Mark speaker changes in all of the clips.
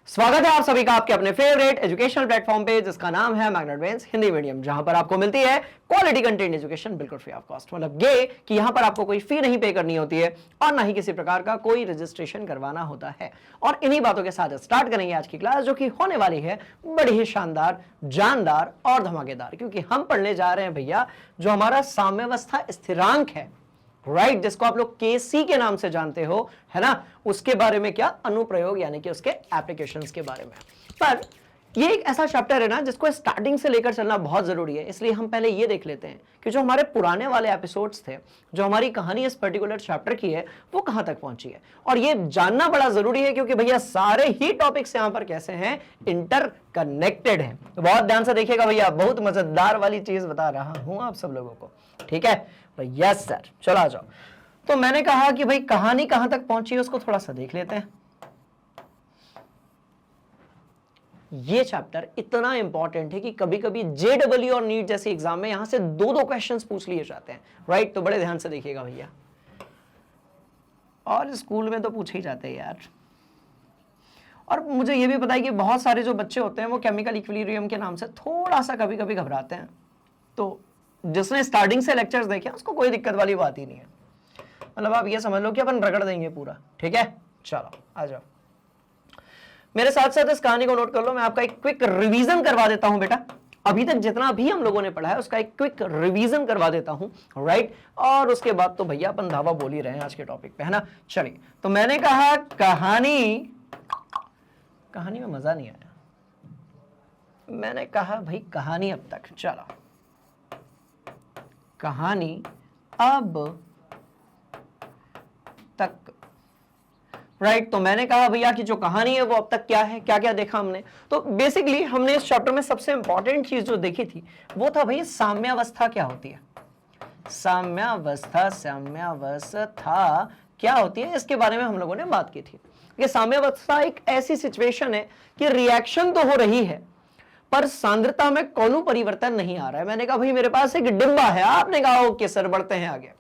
Speaker 1: स्वागत है आप सभी का आपके अपने फेवरेट एजुकेशनल प्लेटफॉर्म पे जिसका नाम है मैग्नेट ब्रेन्स हिंदी मीडियम, जहां पर आपको मिलती है क्वालिटी कंटेंट एजुकेशन बिल्कुल फ्री ऑफ कॉस्ट। मतलब ये कि यहां पर आपको कोई फी नहीं पे करनी होती है और ना ही किसी प्रकार का कोई रजिस्ट्रेशन करवाना होता है। और इन्हीं बातों के साथ स्टार्ट करेंगे आज की क्लास, जो कि होने वाली है बड़ी ही शानदार, जानदार और धमाकेदार, क्योंकि हम पढ़ने जा रहे हैं भैया जो हमारा साम्यावस्था स्थिरांक है, राइट, जिसको आप लोग केसी के नाम से जानते हो, है ना, उसके बारे में क्या अनुप्रयोग यानी कि उसके एप्लीकेशंस के बारे में। पर ये एक ऐसा चैप्टर है ना जिसको स्टार्टिंग से लेकर चलना बहुत जरूरी है, इसलिए हम पहले ये देख लेते हैं कि जो हमारे पुराने वाले एपिसोड्स थे, जो हमारी कहानी इस पर्टिकुलर चैप्टर की है, वो कहां तक पहुंची है। और ये जानना बड़ा जरूरी है क्योंकि भैया सारे ही टॉपिक्स यहां पर कैसे हैं, इंटरकनेक्टेड हैं। तो बहुत ध्यान से देखिएगा भैया, बहुत मजेदार वाली चीज बता रहा हूं आप सब लोगों को, ठीक है। यस सर, चलो आ जाओ। तो मैंने कहा कि भाई कहानी कहां तक पहुंची है उसको थोड़ा सा देख लेते हैं। ये चैप्टर इतना इंपॉर्टेंट है कि कभी कभी जेडब्ल्यू और नीट जैसे एग्जाम में यहां से दो दो क्वेश्चंस पूछ लिए जाते हैं, राइट। तो बड़े ध्यान से देखिएगा भैया, और स्कूल में तो पूछे ही जाते हैं यार। और मुझे ये भी पता है कि बहुत सारे जो बच्चे होते हैं वो केमिकल इक्विलिब्रियम के नाम से थोड़ा सा कभी कभी घबराते हैं। तो जिसने स्टार्टिंग से लेक्चर्स देखे उसको कोई दिक्कत वाली बात ही नहीं है, मतलब आप ये समझ लो कि अपन रगड़ देंगे पूरा, ठीक है। चलो आ जाओ, मेरे साथ साथ इस कहानी को नोट कर लो। मैं आपका एक क्विक रिवीजन करवा देता हूं बेटा, अभी तक जितना भी हम लोगों ने पढ़ा है उसका एक क्विक रिवीजन करवा देता हूं, राइट। और उसके बाद तो भैया अपन धावा बोल ही रहे हैं आज के टॉपिक पे, है ना। चलिए, तो मैंने कहा कहानी में मजा नहीं आया, मैंने कहा भाई कहानी अब तक, चलो कहानी अब तक, राइट। तो मैंने कहा भैया कि जो कहानी है वो अब तक क्या है, क्या क्या देखा हमने। तो बेसिकली हमने इस चैप्टर में सबसे इंपॉर्टेंट चीज जो देखी थी वो था भाई साम्यावस्था क्या होती है। साम्यावस्था क्या होती है, इसके बारे में हम लोगों ने बात की थी कि साम्यावस्था एक ऐसी सिचुएशन है कि रिएक्शन तो हो रही है पर सांद्रता में कोई परिवर्तन नहीं आ रहा है। मैंने कहा भाई मेरे पास एक डिब्बा है, आपने कहा ओके सर बढ़ते हैं आगे।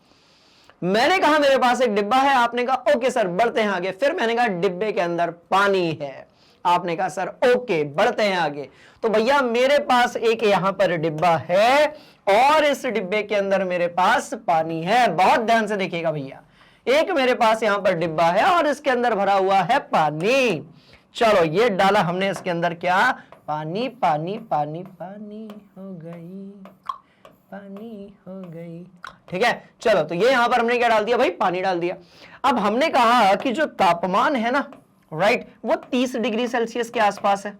Speaker 1: मैंने कहा मेरे पास एक डिब्बा है, आपने कहा ओके सर बढ़ते हैं आगे। फिर मैंने कहा डिब्बे के अंदर पानी है, आपने कहा सर ओके बढ़ते हैं आगे। तो भैया मेरे पास एक यहां पर डिब्बा है और इस डिब्बे के अंदर मेरे पास पानी है। बहुत ध्यान से देखिएगा भैया, एक मेरे पास यहां पर डिब्बा है और इसके अंदर भरा हुआ है पानी। चलो ये डाला हमने इसके अंदर क्या, पानी पानी पानी पानी हो गई, पानी हो गई, ठीक है। चलो तो ये यहां पर हमने क्या डाल दिया भाई, पानी डाल दिया। अब हमने कहा कि जो तापमान है ना, राइट, वो 30 डिग्री सेल्सियस के आसपास है।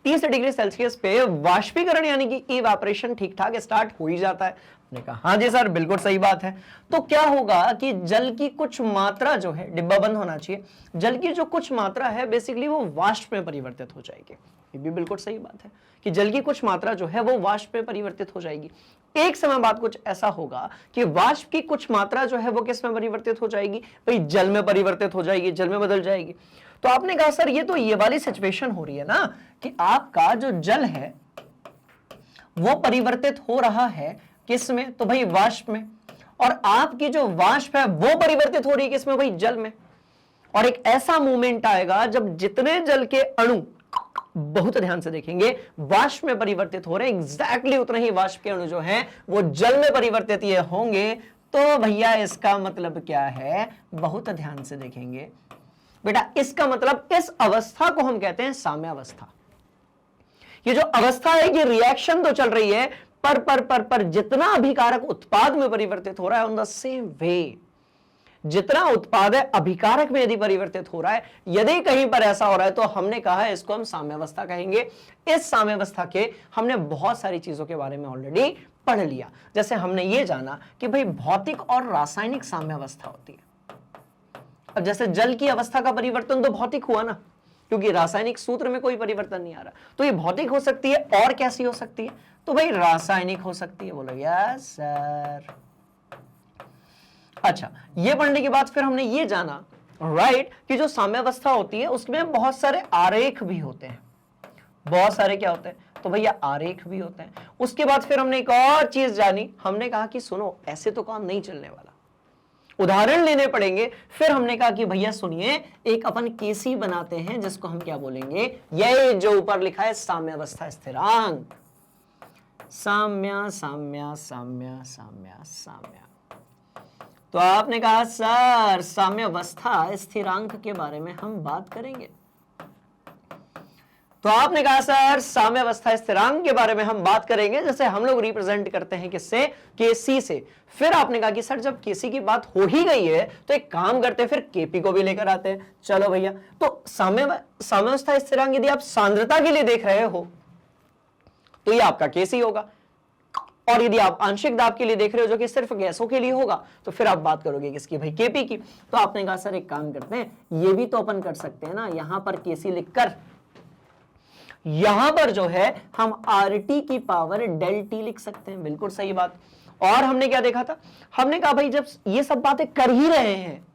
Speaker 1: 30 डिग्री सेल्सियस पे वाष्पीकरण यानी कि इवेपोरेशन ठीक ठाक स्टार्ट हो ही जाता है। हमने कहा हाँ जी सर बिल्कुल सही बात है। तो क्या होगा कि जल की कुछ मात्रा जो है, डिब्बा बंद होना चाहिए, जल की जो कुछ मात्रा है बेसिकली वो वाष्प में परिवर्तित हो जाएगी। ये भी बिल्कुल सही बात है कि जल की कुछ मात्रा जो है वो वाष्प में परिवर्तित हो जाएगी। एक समय बाद कुछ ऐसा होगा कि वाष्प की कुछ मात्रा जो है वो किस में परिवर्तित हो जाएगी, भाई जल में परिवर्तित हो जाएगी, जल में बदल जाएगी। तो आपने कहा सर ये तो ये वाली सिचुएशन हो रही है ना कि आपका जो जल है वो परिवर्तित हो रहा है किस में, तो भाई वाष्प में, और आपकी जो वाष्प है वो परिवर्तित हो रही है किसमें, भाई जल में। और एक ऐसा मूवमेंट आएगा जब जितने जल के अणु, बहुत ध्यान से देखेंगे, वाष्प में परिवर्तित हो रहे हैं, एग्जैक्टली उतने ही वाष्प के अणु जो हैं वो जल में परिवर्तित ये होंगे। तो भैया इसका मतलब क्या है, बहुत ध्यान से देखेंगे बेटा, इसका मतलब इस अवस्था को हम कहते हैं साम्यावस्था। ये जो अवस्था है ये रिएक्शन तो चल रही है पर जितना अभिकारक उत्पाद में परिवर्तित हो रहा है, ऑन द सेम वे जितना उत्पाद है अभिकारक में यदि परिवर्तित हो रहा है, यदि कहीं पर ऐसा हो रहा है तो हमने कहा है इसको हम साम्यावस्था कहेंगे। इस साम्यावस्था के हमने बहुत सारी चीजों के बारे में ऑलरेडी पढ़ लिया। जैसे हमने ये जाना कि भाई भौतिक और रासायनिक साम्यावस्था होती है। अब जैसे जल की अवस्था का परिवर्तन तो भौतिक हुआ ना, क्योंकि रासायनिक सूत्र में कोई परिवर्तन नहीं आ रहा, तो ये भौतिक हो सकती है। और कैसी हो सकती है, तो भाई रासायनिक हो सकती है। बोलो यस सर। अच्छा, ये पढ़ने के बाद फिर हमने ये जाना, राइट, कि जो साम्यावस्था होती है उसमें बहुत सारे आरेख भी होते हैं। बहुत सारे क्या होते हैं, तो भैया आरेख भी होते हैं। उसके बाद फिर हमने एक और चीज जानी, हमने कहा कि सुनो ऐसे तो काम नहीं चलने वाला, उदाहरण लेने पड़ेंगे। फिर हमने कहा कि भैया सुनिए, एक अपन केसी बनाते हैं जिसको हम क्या बोलेंगे, ये जो ऊपर लिखा है साम्यावस्था स्थिरांक। साम्य साम्य साम्य साम्य साम्य। तो आपने कहा सर साम्यावस्था स्थिरांक के बारे में हम बात करेंगे। तो आपने कहा सर साम्यावस्था स्थिरांक के बारे में हम बात करेंगे, जैसे हम लोग रिप्रेजेंट करते हैं किससे, केसी से। फिर आपने कहा कि सर जब केसी की बात हो ही गई है तो एक काम करते हैं, फिर केपी को भी लेकर आते हैं। चलो भैया, तो साम्यावस्था स्थिरांक यदि आप सांद्रता के लिए देख रहे हो तो ये आपका केसी होगा, और यदि आप आंशिक दाब के लिए देख रहे हो जो कि सिर्फ गैसों के लिए होगा तो फिर आप बात करोगे किसकी, भाई केपी की। तो आपने कहा सर एक काम करते हैं, ये भी तो अपन कर सकते हैं ना, यहां पर केसी लिखकर यहां पर जो है हम RT की पावर डेल टी लिख सकते हैं। बिल्कुल सही बात। और हमने क्या देखा था, हमने कहा भाई जब ये सब बातें कर ही रहे हैं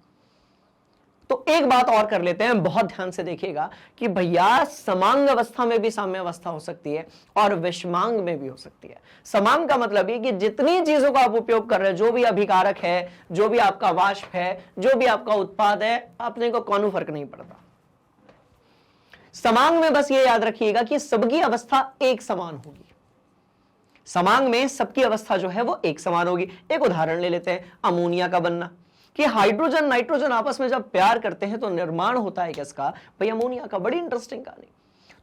Speaker 1: तो एक बात और कर लेते हैं, बहुत ध्यान से देखिएगा कि भैया समांग अवस्था में भी साम्यावस्था हो सकती है और विषमांग में भी हो सकती है। समांग का मतलब ये कि जितनी चीजों का आप उपयोग कर रहे हैं, जो भी अभिकारक है, जो भी आपका वाष्प है, जो भी आपका उत्पाद है, अपने को कौन फर्क नहीं पड़ता। समांग में बस ये याद रखिएगा कि सबकी अवस्था एक समान होगी। समांग में सबकी अवस्था जो है वो एक समान होगी। एक उदाहरण ले लेते हैं, अमोनिया का बनना, कि हाइड्रोजन नाइट्रोजन आपस में जब प्यार करते हैं तो निर्माण होता है किसका, भाई अमोनिया का। बड़ी इंटरेस्टिंग कहानी।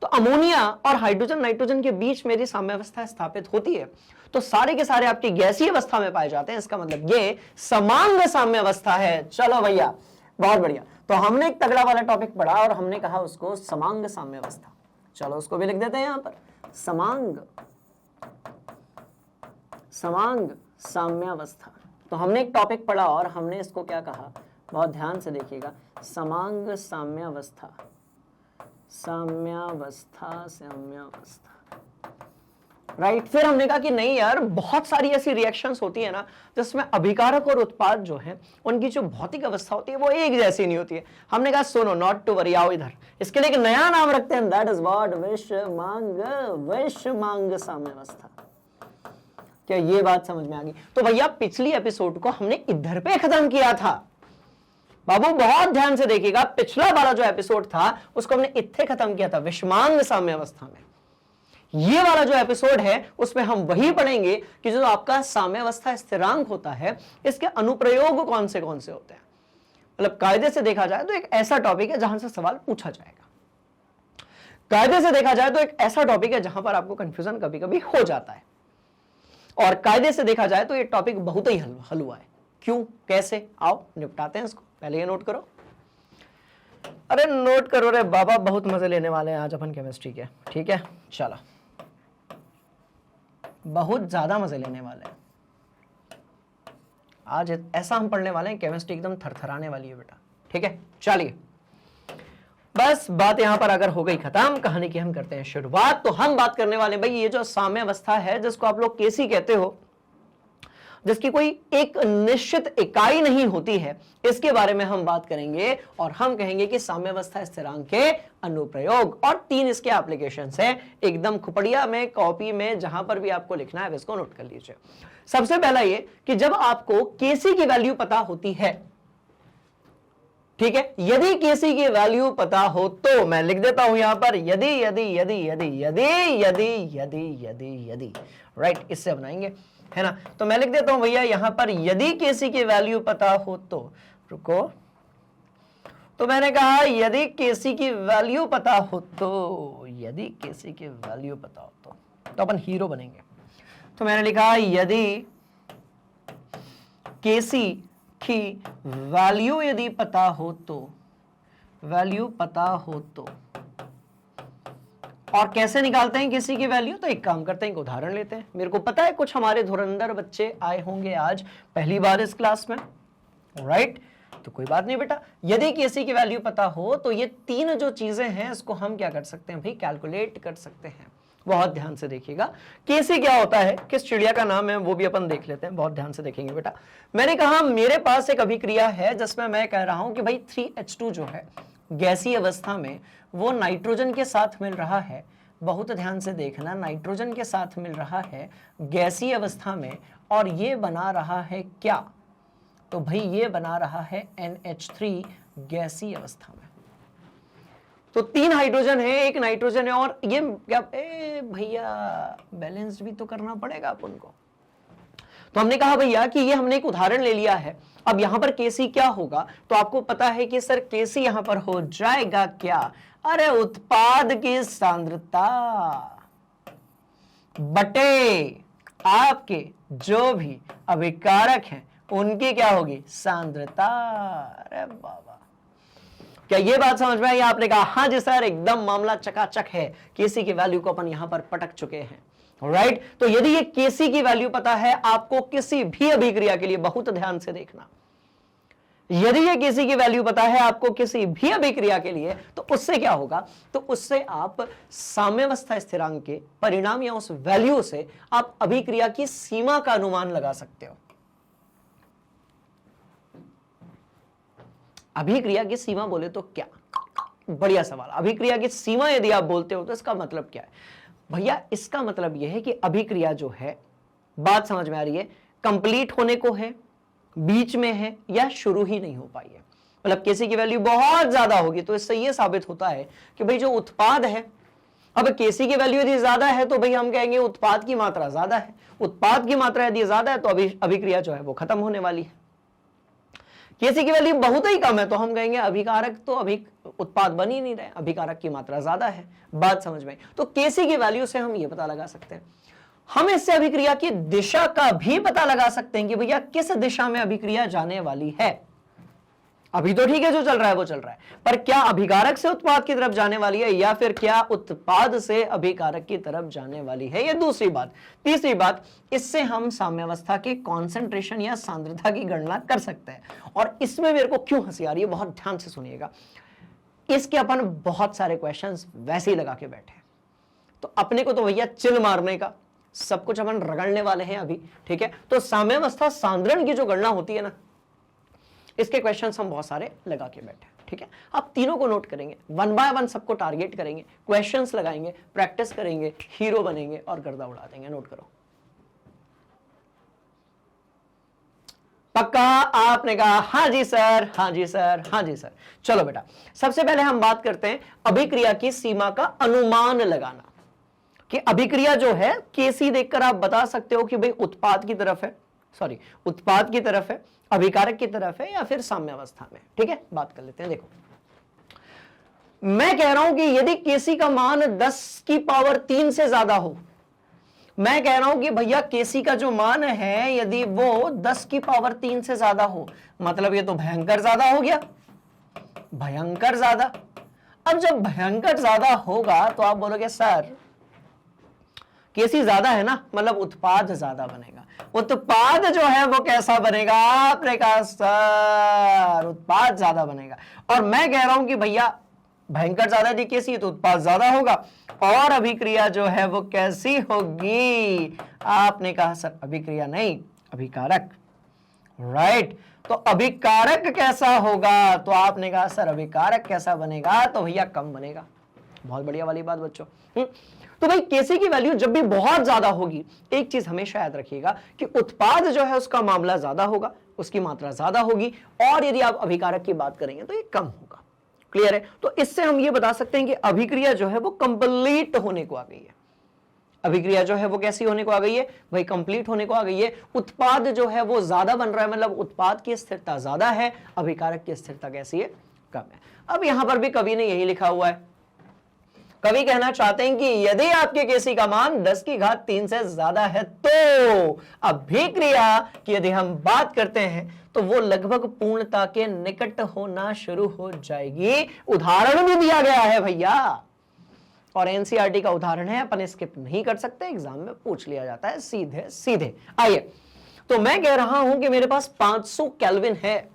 Speaker 1: तो अमोनिया और हाइड्रोजन नाइट्रोजन के बीच में यदि साम्यावस्था स्थापित होती है तो सारे के सारे आपकी गैसीय अवस्था में पाए जाते हैं। इसका मतलब ये समांग साम्यावस्था है। चलो भैया बहुत बढ़िया। तो हमने एक तगड़ा वाला टॉपिक पढ़ा और हमने कहा उसको समांग साम्यावस्था। चलो उसको भी लिख देते हैं यहां पर, समांग साम्यावस्था। तो हमने एक टॉपिक पढ़ा और हमने इसको क्या कहा, बहुत ध्यान से देखिएगा, समांग साम्यावस्था। राइट। फिर हमने कहा कि नहीं यार, बहुत सारी ऐसी रिएक्शंस होती है ना जिसमें अभिकारक और उत्पाद जो है उनकी जो भौतिक अवस्था होती है वो एक जैसी नहीं होती है। हमने कहा सुनो, नॉट टू वरी, आओ इधर, इसके लिए एक नया नाम रखते हैं, दैट इज व्हाट, विषमांग साम्यावस्था। क्या ये बात समझ में आ गई? तो भैया पिछली एपिसोड को हमने इधर पे खत्म किया था। बाबू बहुत ध्यान से देखिएगा, पिछला वाला जो एपिसोड था उसको हमने इत्थे खत्म किया था, विषमांग साम्यावस्था में। ये वाला जो एपिसोड है उसमें हम वही पढ़ेंगे कि जो आपका साम्यावस्था स्थिरांक होता है इसके अनुप्रयोग कौन से होते हैं। मतलब कायदे से देखा जाए तो एक ऐसा टॉपिक है जहां से सवाल पूछा जाएगा। कायदे से देखा जाए तो एक ऐसा टॉपिक है जहां पर आपको कंफ्यूजन कभी कभी हो जाता है, और कायदे से देखा जाए तो ये टॉपिक बहुत ही हलवा है। क्यों, कैसे, आओ निपटाते हैं इसको। पहले ये नोट करो, अरे नोट करो रे बाबा, बहुत मजे लेने वाले हैं आज अपन केमिस्ट्री के। ठीक है, चलो बहुत ज्यादा मजे लेने वाले हैं आज। ऐसा हम पढ़ने वाले हैं, केमिस्ट्री एकदम थरथराने वाली है बेटा। ठीक है, चलिए बस बात यहां पर अगर हो गई खत्म, कहानी की हम करते हैं शुरुआत। तो हम बात करने वाले भाई ये जो साम्यावस्था है जिसको आप लोग केसी कहते हो, जिसकी कोई एक निश्चित इकाई नहीं होती है, इसके बारे में हम बात करेंगे और हम कहेंगे कि साम्यावस्था स्थिरांक के अनुप्रयोग और 3 इसके एप्लीकेशंस हैं। एकदम खुपड़िया में, कॉपी में, जहां पर भी आपको लिखना है इसको नोट कर लीजिए। सबसे पहला ये कि जब आपको केसी की वैल्यू पता होती है, ठीक है, यदि केसी की वैल्यू पता हो तो मैं लिख देता हूं यहां पर यदि यदि यदि यदि यदि यदि यदि यदि यदि, राइट, इससे बनाएंगे, है ना। तो मैं लिख देता हूं भैया यहां पर यदि केसी की वैल्यू पता हो तो, रुको, तो मैंने कहा यदि केसी की वैल्यू पता हो तो, यदि केसी की वैल्यू पता हो तो अपन हीरो बनेंगे। तो मैंने लिखा यदि केसी की वैल्यू यदि पता हो तो, वैल्यू पता हो तो, और कैसे निकालते हैं किसी की वैल्यू, तो एक काम करते हैं, एक उदाहरण लेते हैं। मेरे को पता है कुछ हमारे धुरंधर बच्चे आए होंगे आज पहली बार इस क्लास में, राइट, तो कोई बात नहीं बेटा, यदि केसी की वैल्यू पता हो तो ये 3 जो चीजें हैं इसको हम क्या कर सकते हैं भाई, कैलकुलेट कर सकते हैं। बहुत ध्यान से देखिएगा, केसी क्या होता है, किस चिड़िया का नाम है, वो भी अपन देख लेते हैं। बहुत ध्यान से देखेंगे बेटा। मैंने कहा मेरे पास एक अभिक्रिया है जिसमें मैं कह रहा हूं कि भाई 3H2 जो है गैसीय अवस्था में वो नाइट्रोजन के साथ मिल रहा है। बहुत ध्यान से देखना, नाइट्रोजन के साथ मिल रहा है गैसीय अवस्था में, और ये बना रहा है क्या, तो भाई ये बना रहा है NH3 गैसीय अवस्था में। तो 3 हाइड्रोजन है, 1 नाइट्रोजन है, और ये क्या भैया बैलेंस्ड भी तो करना पड़ेगा अपन को। तो हमने कहा भैया कि ये हमने एक उदाहरण ले लिया है, अब यहां पर केसी क्या होगा, तो आपको पता है कि सर केसी यहां पर हो जाएगा क्या, अरे उत्पाद की सांद्रता बटे आपके जो भी अभिकारक हैं उनकी क्या होगी, सांद्रता। अरे बाबा, क्या ये बात समझ में आई? आपने कहा हाँ जी सर, एकदम मामला चकाचक है, केसी की वैल्यू को अपन यहां पर पटक चुके हैं। राइट, तो यदि ये केसी की वैल्यू पता है आपको किसी भी अभिक्रिया के लिए, बहुत ध्यान से देखना, यदि ये केसी की वैल्यू पता है आपको किसी भी अभिक्रिया के लिए, तो उससे क्या होगा, तो उससे आप साम्यावस्था स्थिरांक के परिणाम या उस वैल्यू से आप अभिक्रिया की सीमा का अनुमान लगा सकते हो। अभिक्रिया की सीमा बोले तो क्या, बढ़िया सवाल। अभिक्रिया की सीमा यदि आप बोलते हो तो इसका मतलब क्या है भैया, इसका मतलब यह है कि अभिक्रिया जो है, बात समझ में आ रही है, कंप्लीट होने को है, बीच में है, या शुरू ही नहीं हो पाई है। मतलब केसी की वैल्यू बहुत ज्यादा होगी तो इससे यह साबित होता है कि भाई जो उत्पाद है, अब केसी की वैल्यू यदि ज्यादा है तो भाई हम कहेंगे उत्पाद की मात्रा ज्यादा है, उत्पाद की मात्रा यदि ज्यादा है तो अभिक्रिया जो है वो खत्म होने वाली है। केसी की वैल्यू बहुत ही कम है तो हम कहेंगे अभिकारक तो उत्पाद बन ही नहीं रहे, अभिकारक की मात्रा ज्यादा है। बात समझ में? तो केसी की वैल्यू से हम ये पता लगा सकते हैं। हम इससे अभिक्रिया की दिशा का भी पता लगा सकते हैं कि भैया किस दिशा में अभिक्रिया जाने वाली है। अभी तो ठीक है, जो चल रहा है वो चल रहा है, पर क्या अभिकारक से उत्पाद की तरफ जाने वाली है या फिर क्या उत्पाद से अभिकारक की तरफ जाने वाली है, ये दूसरी बात। तीसरी बात, इससे हम साम्यावस्था की कॉन्सेंट्रेशन या सांद्रता की गणना कर सकते हैं। और इसमें मेरे को क्यों हंसी आ रही है, बहुत ध्यान से सुनिएगा, इसके अपन बहुत सारे क्वेश्चंस वैसे ही लगा के बैठे, तो अपने को तो भैया चिल मारने का सब कुछ अपन रगड़ने वाले हैं अभी, ठीक है। तो साम्यावस्था सांद्रण की जो गणना होती है ना, इसके क्वेश्चंस हम बहुत सारे लगा के बैठे, ठीक है। आप तीनों को नोट करेंगे, 1 बाय 1 सबको टारगेट करेंगे, क्वेश्चंस लगाएंगे, प्रैक्टिस करेंगे, हीरो बनेंगे और गर्दा उड़ा देंगे। नोट करो, पक्का? आपने कहा हाँ जी सर, हाँ जी सर, हाँ जी सर। चलो बेटा, सबसे पहले हम बात करते हैं अभिक्रिया की सीमा का अनुमान लगाना, कि अभिक्रिया जो है केसी देखकर आप बता सकते हो कि भाई उत्पाद की तरफ है, सॉरी उत्पाद की तरफ है, अभिकारक की तरफ है, या फिर साम्यावस्था में। ठीक है, बात कर लेते हैं। देखो, मैं कह रहा हूं कि यदि केसी का मान 10 की पावर 3 से ज्यादा हो, मैं कह रहा हूं कि भैया केसी का जो मान है यदि वो 10 की पावर 3 से ज्यादा हो, मतलब ये तो भयंकर ज्यादा हो गया, भयंकर ज्यादा। अब जब भयंकर ज्यादा होगा तो आप बोलोगे सर केसी ज्यादा है ना, मतलब उत्पाद ज्यादा बनेगा। उत्पाद जो है वो कैसा बनेगा? आपने कहा सर उत्पाद ज्यादा बनेगा, और मैं कह रहा हूं कि भैया भयंकर ज्यादा यदि केसी तो उत्पाद ज्यादा होगा, और अभिक्रिया जो है वो कैसी होगी? आपने कहा सर अभिक्रिया नहीं, अभिकारक। राइट, तो अभिकारक कैसा होगा? तो आपने कहा सर अभिकारक कैसा बनेगा? तो भैया कम बनेगा। बहुत बढ़िया वाली बात बच्चों। तो भाई केसी की वैल्यू जब भी बहुत ज्यादा होगी, एक चीज हमेशा याद रखिएगा कि उत्पाद जो है उसका मामला ज्यादा होगा, उसकी मात्रा ज्यादा होगी, और यदि आप अभिकारक की बात करेंगे तो ये कम होगा। क्लियर है? तो इससे हम ये बता सकते हैं कि अभिक्रिया जो है वो कंप्लीट होने को आ गई है। अभिक्रिया जो है वो कैसी होने को आ गई है भाई? कंप्लीट होने को आ गई है। उत्पाद जो है वो ज्यादा बन रहा है, मतलब उत्पाद की स्थिरता ज्यादा है, अभिकारक की स्थिरता कैसी है? कम है। अब यहां पर भी कवि ने यही लिखा हुआ है। कवि कहना चाहते हैं कि यदि आपके केसी का मान 10 की घात 3 से ज्यादा है तो अभिक्रिया की यदि हम बात करते हैं तो वो लगभग पूर्णता के निकट होना शुरू हो जाएगी। उदाहरण भी दिया गया है भैया, और एनसीईआरटी का उदाहरण है, अपन स्किप नहीं कर सकते, एग्जाम में पूछ लिया जाता है सीधे सीधे। आइए, तो मैं कह रहा हूं कि मेरे पास 500 केल्विन है,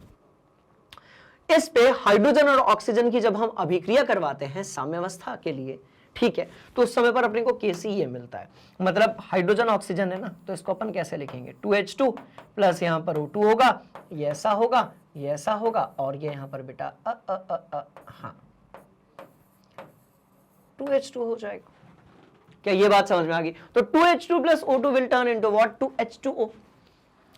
Speaker 1: इस पे हाइड्रोजन और ऑक्सीजन की जब हम अभिक्रिया करवाते हैं साम्यावस्था के लिए, ठीक है, तो उस समय पर अपने को केसी ये मिलता है। मतलब हाइड्रोजन ऑक्सीजन है ना, तो इसको अपन कैसे लिखेंगे? 2H2 प्लस यहां पर O2 होगा, ये ऐसा होगा, ये ऐसा होगा, और ये यहां पर बेटा हाँ 2H2 हो जाएगा। क्या ये बात समझ में आ गई? तो 2H2 plus O2 will turn into what? 2H2O।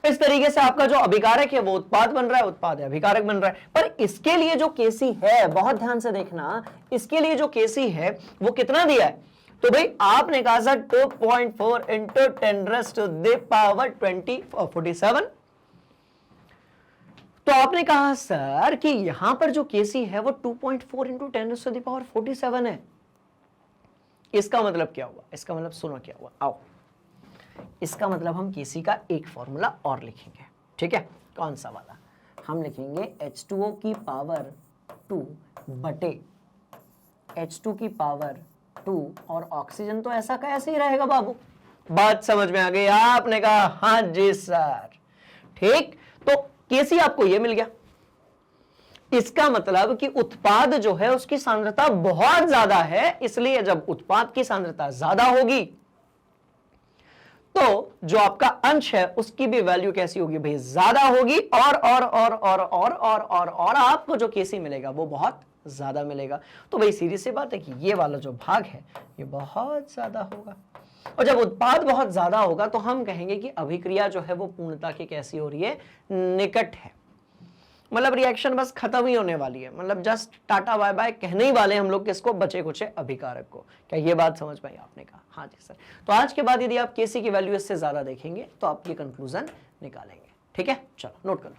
Speaker 1: इस तरीके से आपका जो अभिकारक है वो उत्पाद बन रहा है, उत्पाद है अभिकारक बन रहा है। पर इसके लिए जो केसी है, बहुत ध्यान से देखना, इसके लिए जो केसी है वो कितना दिया है? तो भाई आपने कहा सर 2.4 इंटू 10⁻⁻⁴7। तो आपने कहा सर कि यहां पर जो केसी है वो 2.4 इंटू 10⁻⁴7 है। इसका मतलब क्या हुआ? इसका मतलब सुनो क्या हुआ, आओ। इसका मतलब हम केसी का एक फॉर्मूला और लिखेंगे, ठीक है? कौन सा वाला? हम लिखेंगे H2O की पावर 2 बटे H2 की पावर 2, और ऑक्सीजन तो ऐसा का ऐसे ही रहेगा बाबू। बात समझ में आ गई? आपने कहा हाँ जी सर, ठीक। तो केसी आपको ये मिल गया। इसका मतलब कि उत्पाद जो है उसकी सांद्रता बहुत ज्यादा है, इसलिए जब उत्पाद की सांद्रता ज्यादा होगी तो जो आपका अंश है उसकी भी वैल्यू कैसी होगी भाई? ज्यादा होगी, और आपको जो केसी मिलेगा वो बहुत ज्यादा मिलेगा। तो भाई सीधी सी बात है कि ये वाला जो भाग है ये बहुत ज्यादा होगा, और जब उत्पाद बहुत ज्यादा होगा तो हम कहेंगे कि अभिक्रिया जो है वो पूर्णता की कैसी हो रही है? निकट है। मतलब रिएक्शन बस खत्म ही होने वाली है, मतलब जस्ट टाटा बाय बाय कहने ही वाले हम लोग किसको? बचे कुचे अभिकारक को। क्या ये बात समझ पाई? आपने कहा हाँ जी सर। तो आज के बाद यदि आप केसी की वैल्यू इससे ज्यादा देखेंगे तो आप ये कंक्लूजन निकालेंगे, ठीक है? चलो नोट कर लो।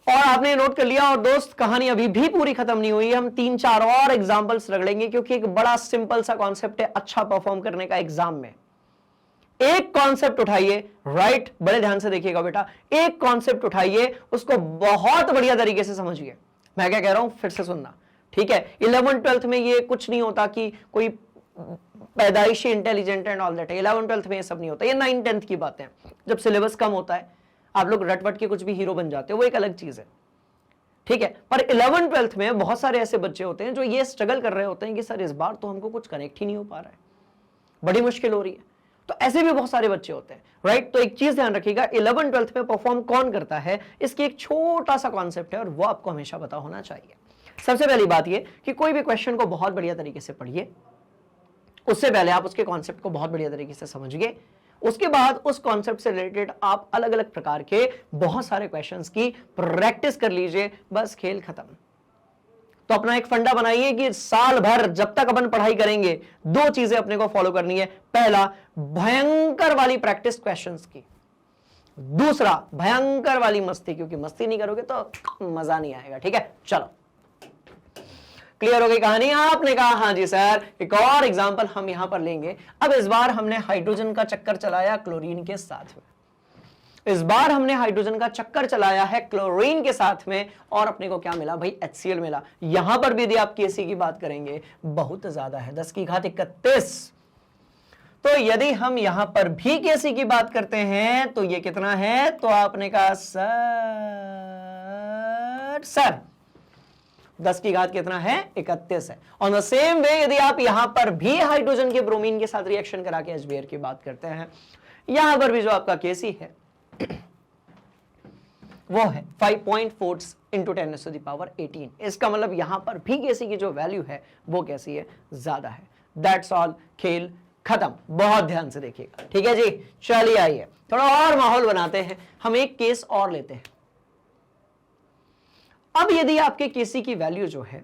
Speaker 1: और आपने नोट कर लिया। और दोस्त कहानी अभी भी पूरी खत्म नहीं हुई है, हम 3-4 और एग्जांपल्स रगड़ेंगे, क्योंकि एक बड़ा सिंपल सा कॉन्सेप्ट है अच्छा परफॉर्म करने का एग्जाम में। एक कॉन्सेप्ट उठाइए, राइट, बड़े ध्यान से देखिएगा बेटा, एक कॉन्सेप्ट उठाइए, उसको बहुत बढ़िया तरीके से समझिए। मैं क्या कह रहा हूं फिर से सुनना, ठीक है? 11th-12th में ये कुछ नहीं होता कि कोई पैदाइशी इंटेलिजेंट एंड ऑल दैट है। 11th-12th में ये सब नहीं होता, ये 9th-10th की बातें हैं। जब सिलेबस कम होता है आप लोग रटवट के कुछ भी हीरो बन जाते हो, वो एक अलग चीज है, ठीक है? पर 11th-12th में बहुत सारे ऐसे बच्चे होते हैं जो ये स्ट्रगल कर रहे होते हैं कि सर इस बार तो हमको कुछ कनेक्ट ही नहीं हो पा रहा है, बड़ी मुश्किल हो रही है। तो ऐसे भी बहुत सारे बच्चे होते हैं, राइट? तो एक चीज ध्यान रखिएगा, 11th-12th में परफॉर्म कौन करता है, इसकी एक छोटा सा कॉन्सेप्ट है और वो आपको हमेशा पता होना चाहिए। सबसे पहली बात ये कि कोई भी क्वेश्चन को बहुत बढ़िया तरीके से पढ़िए, उससे पहले आप उसके कॉन्सेप्ट को बहुत बढ़िया तरीके से समझिए, उसके बाद उस कॉन्सेप्ट से रिलेटेड आप अलग अलग प्रकार के बहुत सारे क्वेश्चंस की प्रैक्टिस कर लीजिए, बस खेल खत्म। तो अपना एक फंडा बनाइए कि साल भर जब तक अपन पढ़ाई करेंगे 2 चीजें अपने को फॉलो करनी है। पहला, भयंकर वाली प्रैक्टिस क्वेश्चंस की। दूसरा, भयंकर वाली मस्ती, क्योंकि मस्ती नहीं करोगे तो मजा नहीं आएगा, ठीक है? चलो क्लियर हो गई कहानी? आपने कहा हाँ जी सर। एक और एग्जांपल हम यहां पर लेंगे। अब इस बार हमने हाइड्रोजन का चक्कर चलाया क्लोरीन के साथ में, इस बार हमने हाइड्रोजन का चक्कर चलाया है क्लोरीन के साथ में, और अपने को क्या मिला भाई? HCl मिला। यहां पर भी यदि आप केसी की बात करेंगे बहुत ज्यादा है, 10⁻31। तो यदि हम यहां पर भी केसी की बात करते हैं तो ये कितना है? तो आपने कहा सर 10 की घात कितना है? 31 है। ऑन द सेम वे यदि आप यहां पर भी हाइड्रोजन के ब्रोमीन के साथ रिएक्शन करा के HBr की बात करते हैं, यहां पर भी जो आपका केसी है वो है 5.4 इंटू 10⁻18। इसका मतलब यहां पर भी केसी की जो वैल्यू है वो कैसी है? ज्यादा है। दैट्स ऑल, खेल खत्म। बहुत ध्यान से देखिएगा, ठीक है जी? चलिए आइए थोड़ा और माहौल बनाते हैं, हम एक केस और लेते हैं। अब यदि आपके केसी की वैल्यू जो है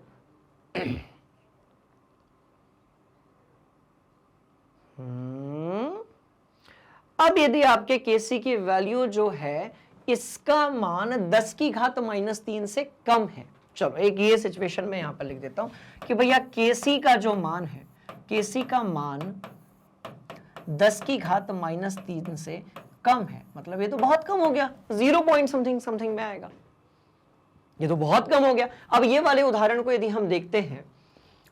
Speaker 1: अब यदि आपके केसी की वैल्यू जो है इसका मान 10⁻³ से कम है। चलो एक ये सिचुएशन में यहां पर लिख देता हूं कि भैया केसी का जो मान है, केसी का मान 10⁻³ से कम है। मतलब ये तो बहुत कम हो गया, 0 पॉइंट समथिंग में आएगा, ये तो बहुत कम हो गया। अब ये वाले उदाहरण को यदि हम देखते हैं,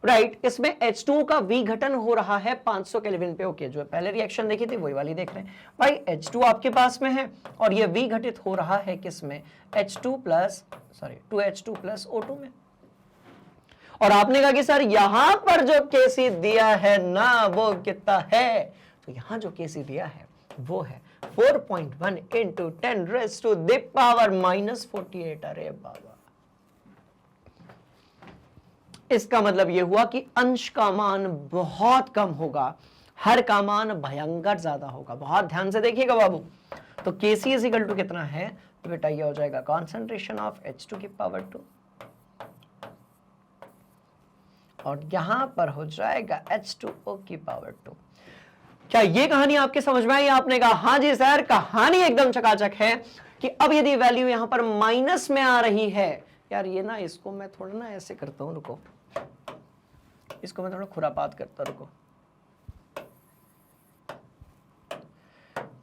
Speaker 1: राइट, इसमें H2O का विघटन हो रहा है 500 केल्विन पे। ओके, जो पहले रिएक्शन देखी थी वही वाली देख रहे हैं भाई। H2 आपके पास में है और ये विघटित हो रहा है किसमें? 2H2 में। और आपने कहा कि सर यहां पर जो केसी दिया है ना वो कितना है? तो यहां जो केसी दिया है वो है 4.1 इंटू 10⁻⁻48। अरे बाबा, इसका मतलब यह हुआ कि अंश का मान बहुत कम होगा, हर का मान भयंकर ज्यादा होगा। बहुत ध्यान से देखिएगा बाबू। तो Kc इज इक्वल टू कितना है, तो बेटा ये हो जाएगा कॉन्सेंट्रेशन ऑफ H2 की पावर 2, और यहां पर हो जाएगा H2O की पावर 2। क्या ये कहानी आपके समझ में आई? आपने कहा हाँ जी सर, कहानी एकदम चकाचक है कि अब यदि वैल्यू यहां पर माइनस में आ रही है, यार ये ना, इसको मैं थोड़ा ना ऐसे करता हूं, रुको, इसको मैं थोड़ा खुरापात करता, रुको।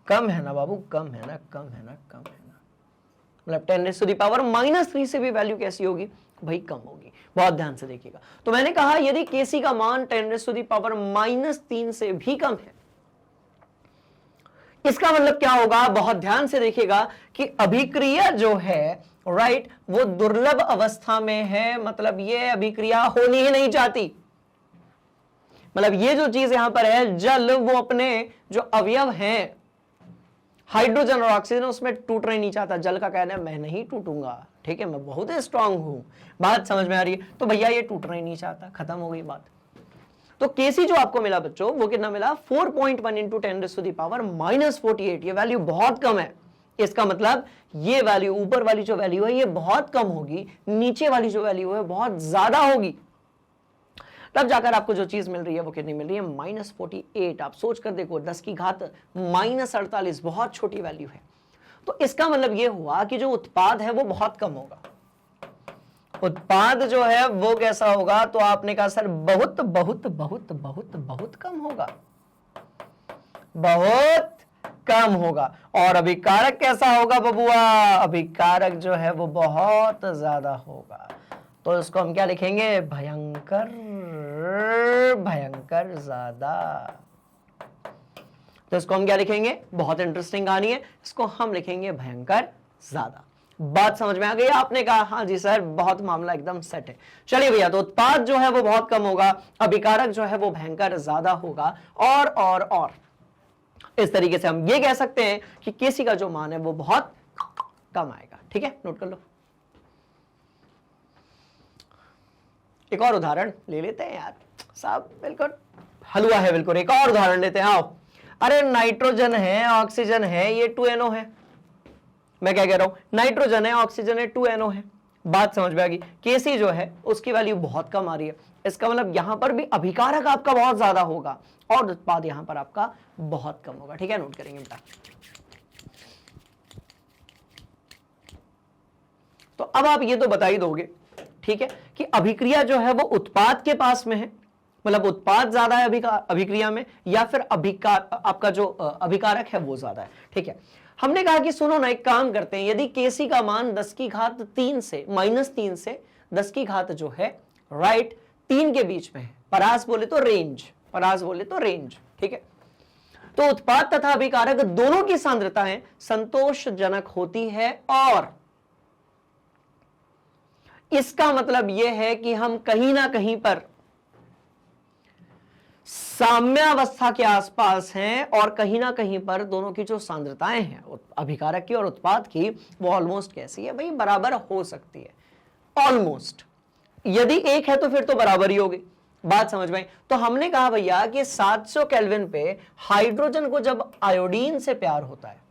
Speaker 1: कम है ना बाबू, कम है ना, कम है ना, कम है ना, मतलब 10⁻³ से भी वैल्यू कैसी होगी भाई, कम होगी। बहुत ध्यान से देखिएगा। तो मैंने कहा यदि Kc का मान 10⁻³ से भी कम है, इसका मतलब क्या होगा, बहुत ध्यान से देखिएगा कि अभिक्रिया जो है, राइट, वो दुर्लभ अवस्था में है। मतलब ये अभिक्रिया होनी ही नहीं चाहती। मतलब ये जो चीज यहां पर है, जल, वो अपने जो अवयव हैं, हाइड्रोजन और ऑक्सीजन, उसमें टूटना ही नहीं चाहता। जल का कहना है मैं नहीं टूटूंगा, ठीक है, मैं बहुत ही स्ट्रांग हूं। बात समझ में आ रही है? तो भैया ये टूटना ही नहीं चाहता, खत्म हो गई बात। तो Kc जो आपको मिला बच्चों, वो कितना मिला, 4.1 × 10⁻48। ये वैल्यू बहुत कम है। इसका मतलब ये वैल्यू, ऊपर वाली जो वैल्यू है ये बहुत कम होगी, नीचे वाली जो वैल्यू है बहुत ज्यादा होगी। तब जाकर आपको जो चीज मिल रही है वो कितनी मिल रही है, -48। आप सोच कर देखो, 10⁻48 बहुत छोटी वैल्यू है। तो इसका मतलब ये हुआ कि जो उत्पाद है वो बहुत कम होगा। उत्पाद जो है वो कैसा होगा, तो आपने कहा सर बहुत बहुत बहुत बहुत बहुत कम होगा, बहुत कम होगा। और अभिकारक कैसा होगा बबुआ, अभिकारक जो है वो बहुत ज्यादा होगा। तो इसको हम क्या लिखेंगे, भयंकर, भयंकर ज्यादा। तो इसको हम क्या लिखेंगे, बहुत इंटरेस्टिंग कहानी है, इसको हम लिखेंगे भयंकर ज्यादा। बात समझ में आ गई? आपने कहा हाँ जी सर, बहुत मामला एकदम सेट है। चलिए भैया, तो उत्पाद जो है वो बहुत कम होगा, अभिकारक जो है वो भयंकर ज्यादा होगा, और इस तरीके से हम ये कह सकते हैं कि Kc का जो मान है वो बहुत कम आएगा। ठीक है, नोट कर लो। एक और उदाहरण ले लेते हैं यार साहब, बिल्कुल हलवा है बिल्कुल। एक और उदाहरण लेते हैं, आओ। अरे नाइट्रोजन है, ऑक्सीजन है, ये 2NO है। मैं क्या कह रहा हूं, नाइट्रोजन है, ऑक्सीजन है, 2NO है। बात समझ में आ गई? Kc जो है उसकी वैल्यू बहुत कम आ रही है। इसका मतलब यहां पर भी अभिकारक आपका बहुत ज्यादा होगा और उत्पाद यहां पर आपका बहुत कम होगा। ठीक है, नोट करेंगे बेटा। तो अब आप ये तो बता ही दोगे, ठीक है, कि अभिक्रिया जो है वो उत्पाद के पास में है, मतलब उत्पाद ज्यादा है अभिक्रिया में, या फिर आपका जो अभिकारक है वो ज्यादा है। ठीक है, हमने कहा कि सुनो ना, एक काम करते हैं, यदि Kc का मान 10⁻³ से -3 से 10⁻, जो है राइट 3 के बीच में है, परास बोले तो रेंज, परास बोले तो रेंज। ठीक है, तो उत्पाद तथा अभिकारक दोनों की सांद्रताएं संतोषजनक होती है, और इसका मतलब यह है कि हम कहीं ना कहीं पर साम्यावस्था के आसपास हैं, और कहीं ना कहीं पर दोनों की जो सांद्रताएं हैं अभिकारक की और उत्पाद की, वो ऑलमोस्ट कैसी है भाई, बराबर हो सकती है ऑलमोस्ट। यदि एक है तो फिर तो बराबर ही होगी। बात समझ में आई? तो हमने कहा भैया कि 700 केल्विन पे हाइड्रोजन को जब आयोडीन से प्यार होता है,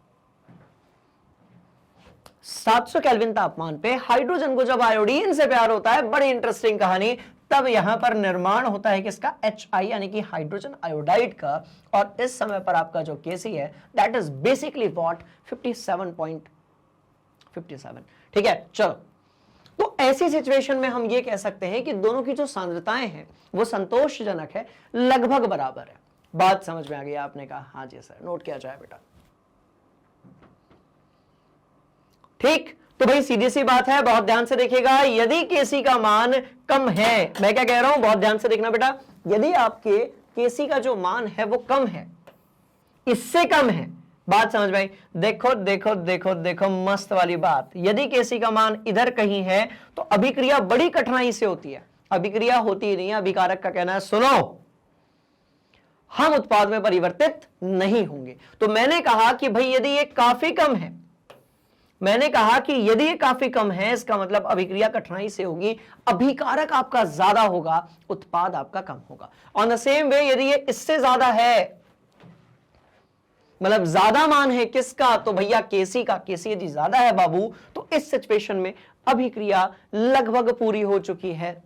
Speaker 1: 700 केल्विन तापमान पे हाइड्रोजन को जब आयोडीन से प्यार होता है, बड़ी इंटरेस्टिंग कहानी, तब यहां पर निर्माण होता है किसका, HI यानी कि हाइड्रोजन आयोडाइड का। और इस समय पर आपका जो Kc है दैट इज बेसिकली व्हाट, 57.57। ठीक है, चलो। तो ऐसी सिचुएशन में हम ये कह सकते हैं कि दोनों की जो सांद्रताएं हैं वो संतोषजनक है, लगभग बराबर है। बात समझ में आ गई? आपने कहा हाँ जी सर, नोट किया जाए बेटा। ठीक, तो भाई सीधी सी बात है, बहुत ध्यान से देखिएगा। यदि Kc का मान कम है, मैं क्या कह रहा हूं, बहुत ध्यान से देखना बेटा, यदि आपके Kc का जो मान है वो कम है, इससे कम है, बात समझ में आई? देखो देखो देखो देखो, मस्त वाली बात। यदि Kc का मान इधर कहीं है तो अभिक्रिया बड़ी कठिनाई से होती है, अभिक्रिया होती ही नहीं है। अभिकारक का कहना है सुनो, हम उत्पाद में परिवर्तित नहीं होंगे। तो मैंने कहा कि भाई यदि ये काफी कम है, मैंने कहा कि यदि ये काफी कम है, इसका मतलब अभिक्रिया कठिनाई से होगी, अभिकारक आपका ज्यादा होगा, उत्पाद आपका कम होगा। ऑन द सेम वे यदि ये इससे ज्यादा है, मतलब ज्यादा मान है किसका, तो भैया केसी का, केसी यदि ज्यादा है बाबू, तो इस सिचुएशन में अभिक्रिया लगभग पूरी हो चुकी है।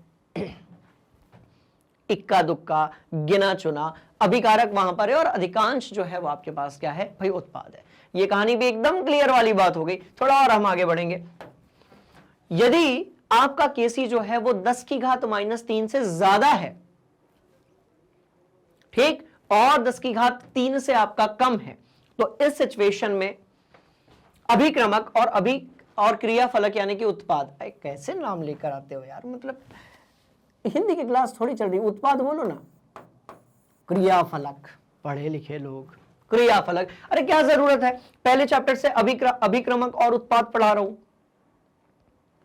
Speaker 1: इक्का दुक्का गिना चुना अभिकारक वहां पर है और अधिकांश जो है वो आपके पास क्या है भाई, उत्पाद है। ये कहानी भी एकदम क्लियर वाली बात हो गई। थोड़ा और हम आगे बढ़ेंगे। यदि आपका केसी जो है वो 10 की घात -3 से ज्यादा है, ठीक, और 10 की घात 3 से आपका कम है, तो इस सिचुएशन में अभिक्रमक और क्रियाफलक यानी कि उत्पाद, कैसे नाम लेकर आते हो यार, मतलब हिंदी की क्लास थोड़ी चल रही, उत्पाद बोलो ना। क्रियाफलक, पढ़े लिखे लोग, क्रियाफलक, अरे क्या जरूरत है, पहले चैप्टर से अभिक्रमक और उत्पाद पढ़ा रहा हूं,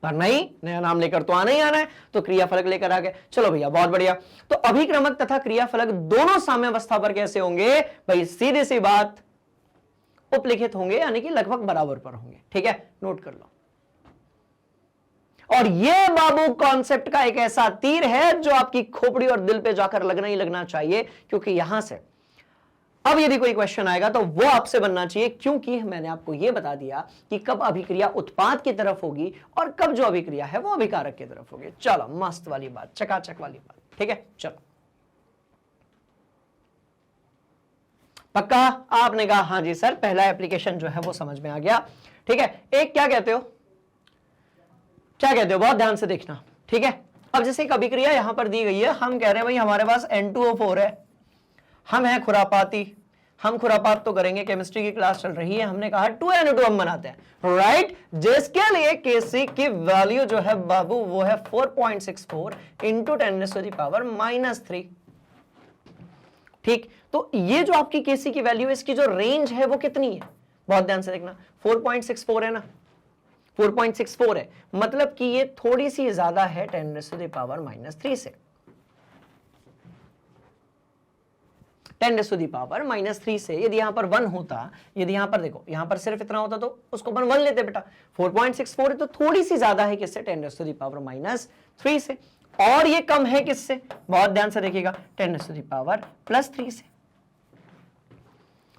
Speaker 1: पर नहीं, नया नाम लेकर तो आना ही आना है, तो क्रियाफलक लेकर आ गए। चलो भैया बहुत बढ़िया। तो अभिक्रमक तथा क्रियाफलक दोनों साम्यावस्था पर कैसे होंगे भाई, सीधी सी बात, उपलिखित होंगे, यानी कि लगभग बराबर पर होंगे। ठीक है, नोट कर लो। और ये बाबू कॉन्सेप्ट का एक ऐसा तीर है जो आपकी खोपड़ी और दिल पे जाकर लगना ही लगना चाहिए, क्योंकि यहां से अब यदि कोई क्वेश्चन आएगा तो वो आपसे बनना चाहिए, क्योंकि मैंने आपको यह बता दिया कि कब अभिक्रिया उत्पाद की तरफ होगी और कब जो अभिक्रिया है वो अभिकारक की तरफ होगी। चलो, मस्त वाली बात, चकाचक वाली बात। ठीक है, चलो पक्का। आपने कहा हाँ जी सर, पहला एप्लीकेशन जो है वो समझ में आ गया। ठीक है, एक क्या कहते हो, क्या कहते हो, बहुत ध्यान से देखना। ठीक है, अब जैसे एक अभिक्रिया यहां पर दी गई है, हम कह रहे हैं भाई हमारे पास N2O4 है, हम हैं खुरापाती, हम खुरापात तो करेंगे, केमिस्ट्री की क्लास चल रही है, हमने कहा 2N2 हम बनाते हैं, राइट, जिसके लिए Kc की वैल्यू जो है बाबू वो है 4.64 इंटू 10⁻³ -3। ठीक, तो ये जो आपकी Kc की वैल्यू है, इसकी जो रेंज है वो कितनी है, बहुत ध्यान से देखना, 4.64 है ना, 4.64 है, मतलब कि ये थोड़ी सी ज्यादा है 10⁻³ से, 10⁻³ से। यदि यहां पर 1 होता, यदि यहां पर देखो, यहां पर सिर्फ इतना होता तो उसको 1 लेते बेटा, 4.64 है तो थोड़ी सी ज्यादा है किससे, 10⁻³ से, और ये कम है किससे, बहुत ध्यान से देखिएगा, 10⁻³ से।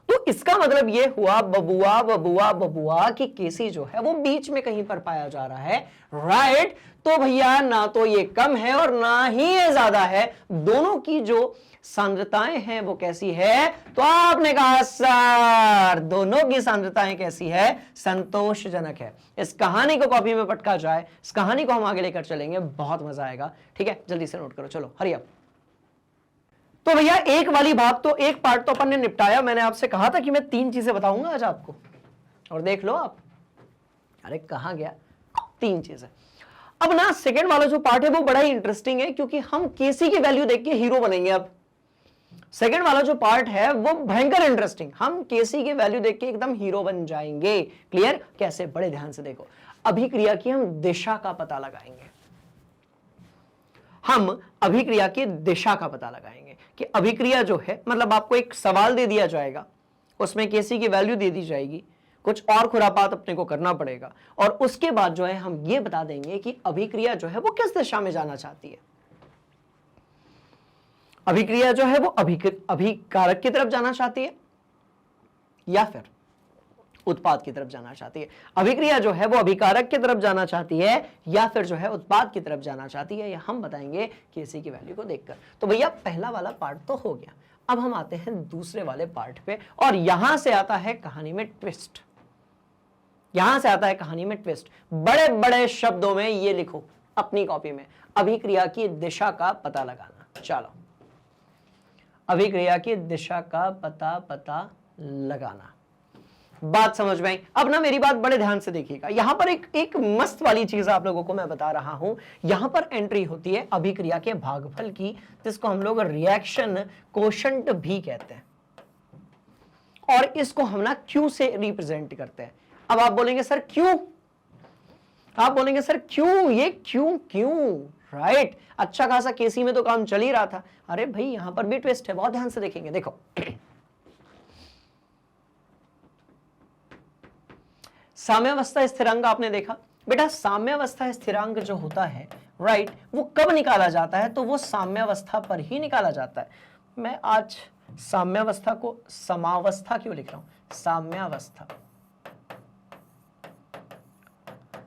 Speaker 1: तो इसका मतलब ये हुआ बबुआ बबुआ बबुआ कि केसी जो है वो बीच में कहीं पर पाया जा रहा है, राइट। तो भैया ना तो ये कम है और ना ही ये ज्यादा है, दोनों की जो सांद्रताएं हैं वो कैसी है, तो आपने कहा सर दोनों की सांद्रताएं कैसी है, संतोषजनक है। इस कहानी को कॉपी में पटका जाए, इस कहानी को हम आगे लेकर चलेंगे, बहुत मजा आएगा। ठीक है, जल्दी से नोट करो, चलो हरी अप। तो भैया एक वाली बात, तो एक पार्ट तो अपन ने निपटाया। मैंने आपसे कहा था कि मैं 3 चीजें बताऊंगा आज आपको, और देख लो आप, अरे कहां गया, 3 चीजें। अब ना सेकंड वाला जो पार्ट है वो बड़ा ही इंटरेस्टिंग है, क्योंकि हम केसी की वैल्यू देख के हीरो बनेंगे। अब सेकंड वाला जो पार्ट है वो भयंकर इंटरेस्टिंग, हम केसी की वैल्यू देख के एकदम हीरो बन जाएंगे। क्लियर, कैसे, बड़े ध्यान से देखो। अभिक्रिया की हम दिशा का पता लगाएंगे, हम अभिक्रिया की दिशा का पता लगाएंगे कि अभिक्रिया जो है, मतलब आपको एक सवाल दे दिया जाएगा, उसमें केसी की वैल्यू दे दी जाएगी, कुछ और खुरापात अपने को करना पड़ेगा, और उसके बाद जो है हम ये बता देंगे कि अभिक्रिया जो है वो किस दिशा में जाना चाहती है। अभिक्रिया जो है वो अभिकारक की तरफ जाना चाहती है या फिर उत्पाद की तरफ जाना चाहती है। अभिक्रिया जो है वो अभिकारक की तरफ जाना चाहती है या फिर जो है उत्पाद की तरफ जाना चाहती है, या हम बताएंगे केसी की वैल्यू को देखकर। तो भैया पहला वाला पार्ट तो हो गया, अब हम आते हैं दूसरे वाले पार्ट पे, और यहां से आता है कहानी में ट्विस्ट। यहां से आता है कहानी में ट्विस्ट, बड़े बड़े शब्दों में ये लिखो अपनी कॉपी में, अभिक्रिया की दिशा का पता लगाना। चलो, अभिक्रिया की दिशा का पता लगाना, बात समझ में आई। अब ना मेरी बात बड़े ध्यान से देखिएगा, यहां पर एक मस्त वाली चीज आप लोगों को मैं बता रहा हूं। यहां पर एंट्री होती है अभिक्रिया के भागफल की, जिसको हम लोग रिएक्शन कोशंट भी कहते हैं, और इसको हम ना क्यू से रिप्रेजेंट करते हैं। अब आप बोलेंगे सर क्यों, आप बोलेंगे सर क्यों, ये क्यों, राइट। अच्छा खासा केसी में तो काम चल ही रहा था। अरे भाई यहां पर भी ट्विस्ट है, बहुत ध्यान से देखेंगे। देखो साम्यावस्था स्थिरांक आपने देखा बेटा, साम्यावस्था स्थिरांक जो होता है राइट, वो कब निकाला जाता है? तो वो साम्यावस्था पर ही निकाला जाता है। मैं आज साम्यावस्था को समावस्था क्यों लिख रहा हूं? साम्यावस्था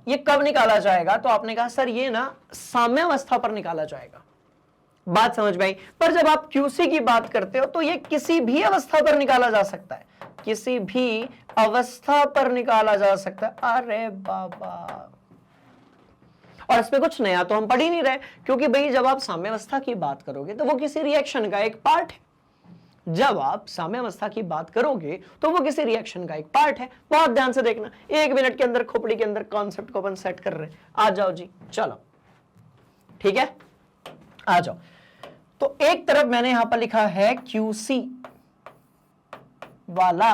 Speaker 1: ये कब निकाला जाएगा? तो आपने कहा सर ये ना साम्यावस्था पर निकाला जाएगा। बात समझ में आई? पर जब आप क्यूसी की बात करते हो तो ये किसी भी अवस्था पर निकाला जा सकता है, किसी भी अवस्था पर निकाला जा सकता है। अरे बाबा, और इसमें कुछ नया तो हम पढ़ ही नहीं रहे, क्योंकि भाई जब आप साम्यावस्था की बात करोगे तो वो किसी रिएक्शन का एक पार्ट है। जब आप साम्यावस्था की बात करोगे तो वो किसी रिएक्शन का एक पार्ट है। बहुत ध्यान से देखना, 1 मिनट के अंदर खोपड़ी के अंदर कॉन्सेप्ट को अपन सेट कर रहे हैं। आ जाओ जी, चलो ठीक है, आ जाओ। तो एक तरफ मैंने यहां पर लिखा है QC वाला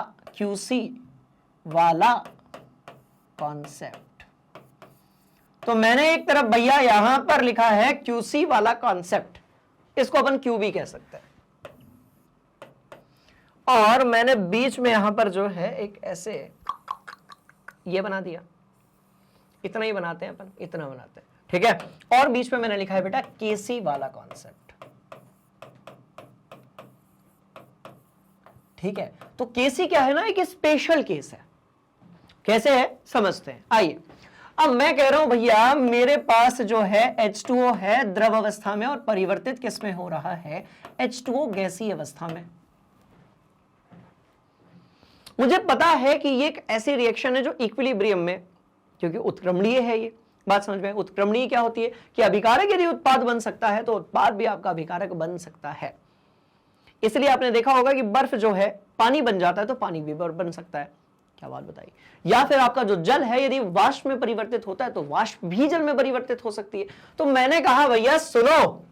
Speaker 1: कॉन्सेप्ट, तो मैंने एक तरफ भैया यहां पर लिखा है QC वाला कॉन्सेप्ट, इसको अपन QB कह सकते हैं। और मैंने बीच में यहां पर जो है एक ऐसे ये बना दिया, इतना ही बनाते हैं अपन, इतना बनाते हैं, ठीक है। और बीच में मैंने लिखा है बेटा KC वाला कॉन्सेप्ट, ठीक है। तो KC क्या है ना, एक स्पेशल केस है। कैसे है समझते हैं, आइए। अब मैं कह रहा हूं भैया मेरे पास जो है H2O है द्रव अवस्था में और परिवर्तित किस में हो रहा है? H2O गैसीय अवस्था में। मुझे पता है कि ये एक ऐसी रिएक्शन है जो इक्विलिब्रियम में, क्योंकि उत्क्रमणीय है ये, बात समझ में? उत्क्रमणीय क्या होती है कि अभिकारक यदि उत्पाद बन सकता है तो उत्पाद भी आपका अभिकारक बन सकता है। इसलिए आपने देखा होगा कि बर्फ जो है पानी बन जाता है तो पानी भी बन सकता है। क्या बात बताइए? या फिर आपका जो जल है यदि वाष्प में परिवर्तित होता है तो वाष्प भी जल में परिवर्तित हो सकती है। तो मैंने कहा भैया सुनो,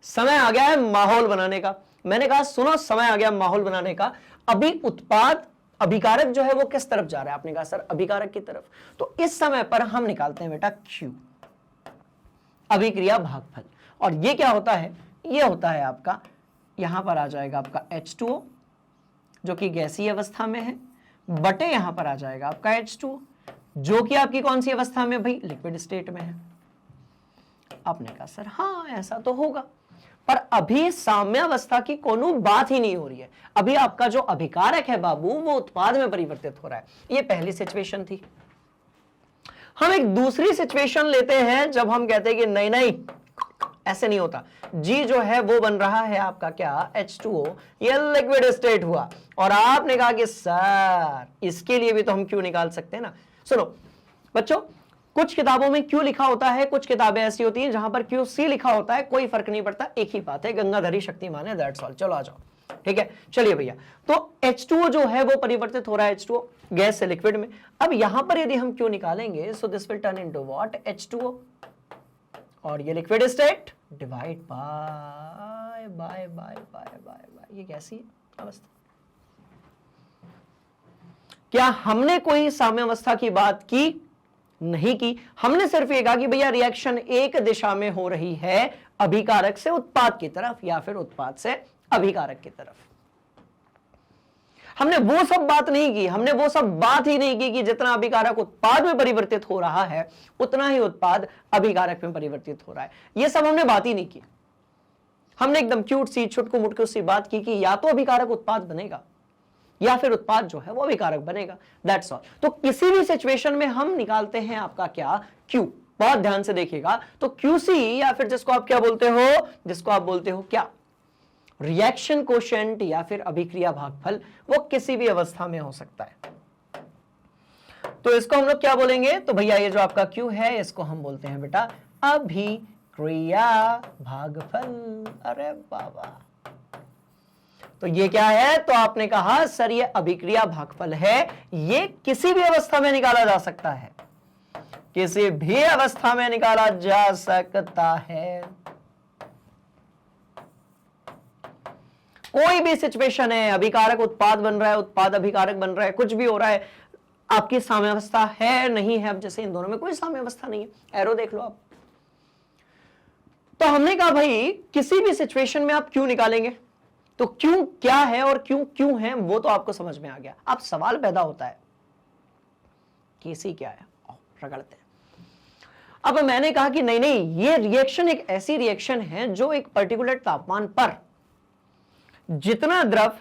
Speaker 1: समय आ गया है माहौल बनाने का। मैंने कहा सुनो, समय आ गया माहौल बनाने का। अभी उत्पाद अभिकारक जो है वो किस तरफ जा रहा है? आपने कहा सर अभिकारक की तरफ। तो इस समय पर हम निकालते हैं बेटा Q, अभिक्रिया भागफल। और ये क्या होता है? ये होता है आपका, यहां पर आ जाएगा आपका H2O जो कि गैसीय अवस्था में है, बटे यहां पर आ जाएगा आपका H2O जो कि आपकी कौन सी अवस्था में भाई? लिक्विड स्टेट में है। आपने कहा सर हाँ ऐसा तो होगा, पर अभी साम्यावस्था की कोनो बात ही नहीं हो रही है। अभी आपका जो अभिकारक है बाबू वो उत्पाद में परिवर्तित हो रहा है। ये पहली सिचुएशन थी। हम एक दूसरी सिचुएशन लेते हैं जब हम कहते हैं कि नहीं नहीं ऐसे नहीं होता, G जो है वो बन रहा है आपका क्या? H2O, ये लिक्विड स्टेट हुआ। और आपने कहा कि सर इसके लिए भी तो हम क्यों निकाल सकते हैं ना। सुनो बच्चों, कुछ किताबों में क्यू लिखा होता है, कुछ किताबें ऐसी होती हैं जहां पर QC लिखा होता है, कोई फर्क नहीं पड़ता, एक ही बात है, गंगाधरी शक्तिमान है, दैट्स ऑल। चलो आ जाओ, ठीक है। चलिए भैया, तो H2O जो है वो परिवर्तित हो रहा है H2O गैस से लिक्विड में। अब यहां पर यदि हम क्यू निकालेंगे सो this will turn into what? H2O, और ये लिक्विड स्टेट डिवाइड बाय ये कैसी अवस्था? क्या हमने कोई साम्य अवस्था की बात की? नहीं की। हमने सिर्फ ये कहा कि भैया रिएक्शन एक दिशा में हो रही है, अभिकारक से उत्पाद की तरफ या फिर उत्पाद से अभिकारक की तरफ। हमने वो सब बात नहीं की, हमने वो सब बात ही नहीं की कि जितना अभिकारक उत्पाद में परिवर्तित हो रहा है उतना ही उत्पाद अभिकारक में परिवर्तित हो रहा है। ये सब हमने बात ही नहीं की। हमने एकदम क्यूट सी छुटकू मुटकू सी बात की कि या तो अभिकारक उत्पाद बनेगा या फिर उत्पाद जो है वो अभिकारक बनेगा, दैट्स ऑल। तो किसी भी सिचुएशन में हम निकालते हैं आपका क्या? Q। बहुत ध्यान से देखिएगा, तो QC या फिर जिसको आप क्या बोलते हो? जिसको आप बोलते हो क्या? रिएक्शन कोशेंट या फिर अभिक्रिया भागफल, वो किसी भी अवस्था में हो सकता है। तो इसको हम लोग क्या बोलेंगे? तो भैया ये जो आपका Q है इसको हम बोलते हैं बेटा अभिक्रिया भागफल। अरे बाबा, तो ये क्या है? तो आपने कहा सर ये अभिक्रिया भागफल है, ये किसी भी अवस्था में निकाला जा सकता है, किसी भी अवस्था में निकाला जा सकता है। कोई भी सिचुएशन है, अभिकारक उत्पाद बन रहा है, उत्पाद अभिकारक बन रहा है, कुछ भी हो रहा है, आपकी साम्यावस्था है नहीं है? अब जैसे इन दोनों में कोई साम्यावस्था नहीं है, एरो देख लो आप। तो हमने कहा भाई किसी भी सिचुएशन में आप क्यों निकालेंगे, तो क्यों क्या है और क्यों क्यों है वो तो आपको समझ में आ गया। अब सवाल पैदा होता है केसी क्या है, रगड़ते हैं। अब मैंने कहा कि नहीं नहीं, ये रिएक्शन एक ऐसी रिएक्शन है जो एक पर्टिकुलर तापमान पर जितना द्रव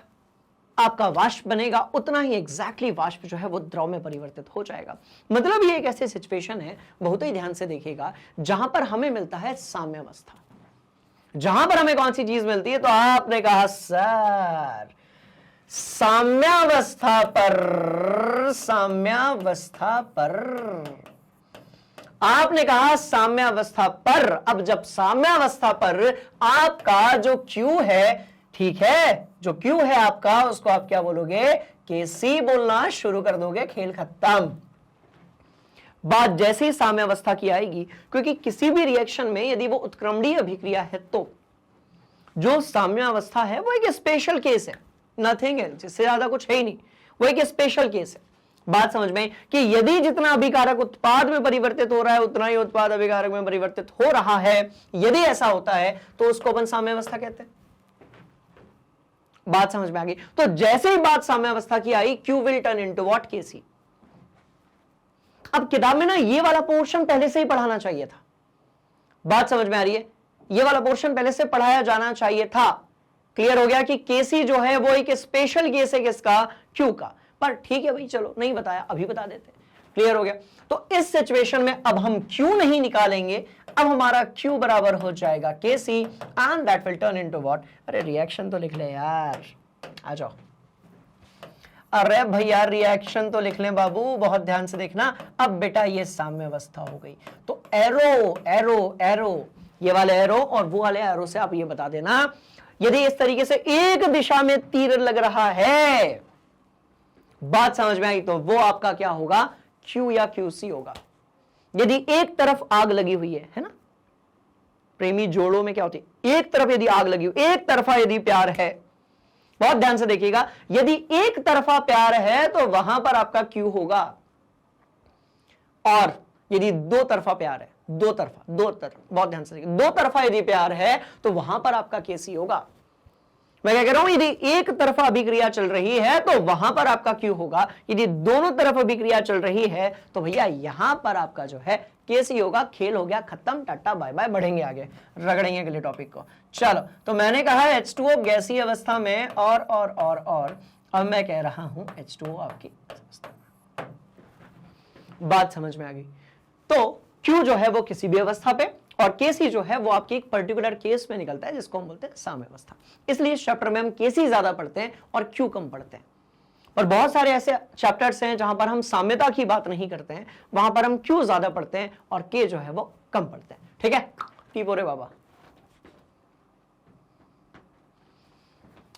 Speaker 1: आपका वाष्प बनेगा उतना ही एग्जैक्टली वाष्प जो है वो द्रव में परिवर्तित हो जाएगा। मतलब ये एक ऐसी सिचुएशन है, बहुत ही ध्यान से देखिएगा, जहां पर हमें मिलता है साम्यावस्था। जहां पर हमें कौन सी चीज मिलती है, तो आपने कहा सर साम्यावस्था पर, साम्यावस्था पर, आपने कहा साम्यावस्था पर। अब जब साम्यावस्था पर आपका जो Q है, ठीक है, जो Q है आपका, उसको आप क्या बोलोगे, Kc बोलना शुरू कर दोगे, खेल खत्म। बात जैसे ही साम्यावस्था की आएगी, क्योंकि किसी भी रिएक्शन में यदि वो उत्क्रमणीय अभिक्रिया है तो जो साम्यावस्था है वो एक स्पेशल केस है, नथिंग एल्स, इससे ज्यादा कुछ है ही नहीं, वो एक स्पेशल केस है। बात समझ में कि यदि जितना अभिकारक उत्पाद में परिवर्तित हो रहा है उतना ही उत्पाद अभिकारक में परिवर्तित हो रहा है, यदि ऐसा होता है तो उसको अपन साम्यावस्था कहते हैं। बात समझ में आ गई? तो जैसे ही बात साम्यावस्था की आई, Q will turn into what, Kc। अब किताब में ना ये वाला पोर्शन पहले से ही पढ़ाना चाहिए था। बात समझ में आ रही है? ये वाला पोर्शन पहले से पढ़ाया जाना चाहिए था। क्लियर हो गया कि Kc जो है वो एक स्पेशल केस है किसका, Q का। पर ठीक है भाई, चलो नहीं बताया, अभी बता देते। क्लियर हो गया? तो इस सिचुएशन में अब हम Q नहीं निकालेंगे, अब हमारा Q बराबर हो जाएगा Kc and that will turn into what. अरे रिएक्शन तो लिख ले यार, आ जाओ। अरे भैया रिएक्शन तो लिख लें बाबू, बहुत ध्यान से देखना। अब बेटा ये साम्यावस्था हो गई, तो एरो एरो एरो, ये वाले एरो और वो वाले एरो से आप ये बता देना, यदि इस तरीके से एक दिशा में तीर लग रहा है, बात समझ में आई, तो वो आपका क्या होगा, Q या QC होगा। यदि एक तरफ आग लगी हुई है ना, प्रेमी जोड़ों में क्या होती है, एक तरफ यदि आग लगी हुई, एक तरफा यदि प्यार है, बहुत ध्यान से देखिएगा, यदि एक तरफा प्यार है तो वहां पर आपका Q होगा, और यदि दो तरफा प्यार है, दो तरफ, बहुत ध्यान से देखिए, दो तरफा यदि प्यार है तो वहां पर आपका Kc होगा। मैं क्या कह रहा हूं, यदि एक तरफा अभिक्रिया चल रही है तो वहां पर आपका Q होगा, यदि दोनों तरफ अभिक्रिया चल रही है तो भैया यहां पर आपका जो है Kc होगा। खेल हो गया खत्म, टाटा बाय बाय, बढ़ेंगे आगे, रगड़ेंगे अगले टॉपिक को। चलो, तो मैंने कहा H2O गैसीय अवस्था में, और अब मैं कह रहा हूं H2O आपकी अवस्था में। बात समझ में आ गई? तो Q जो है वो किसी भी अवस्था पे, और Kc जो है वो आपकी एक पर्टिकुलर केस में निकलता है जिसको हम बोलते हैं साम्यावस्था। इसलिए इस चैप्टर में हम Kc ज्यादा पढ़ते हैं और Q कम पढ़ते हैं। और बहुत सारे ऐसे चैप्टर्स हैं जहां पर हम साम्यता की बात नहीं करते हैं, वहां पर हम Q ज्यादा पढ़ते हैं और K जो है वो कम पढ़ते हैं। ठीक है, टीपो रे बाबा,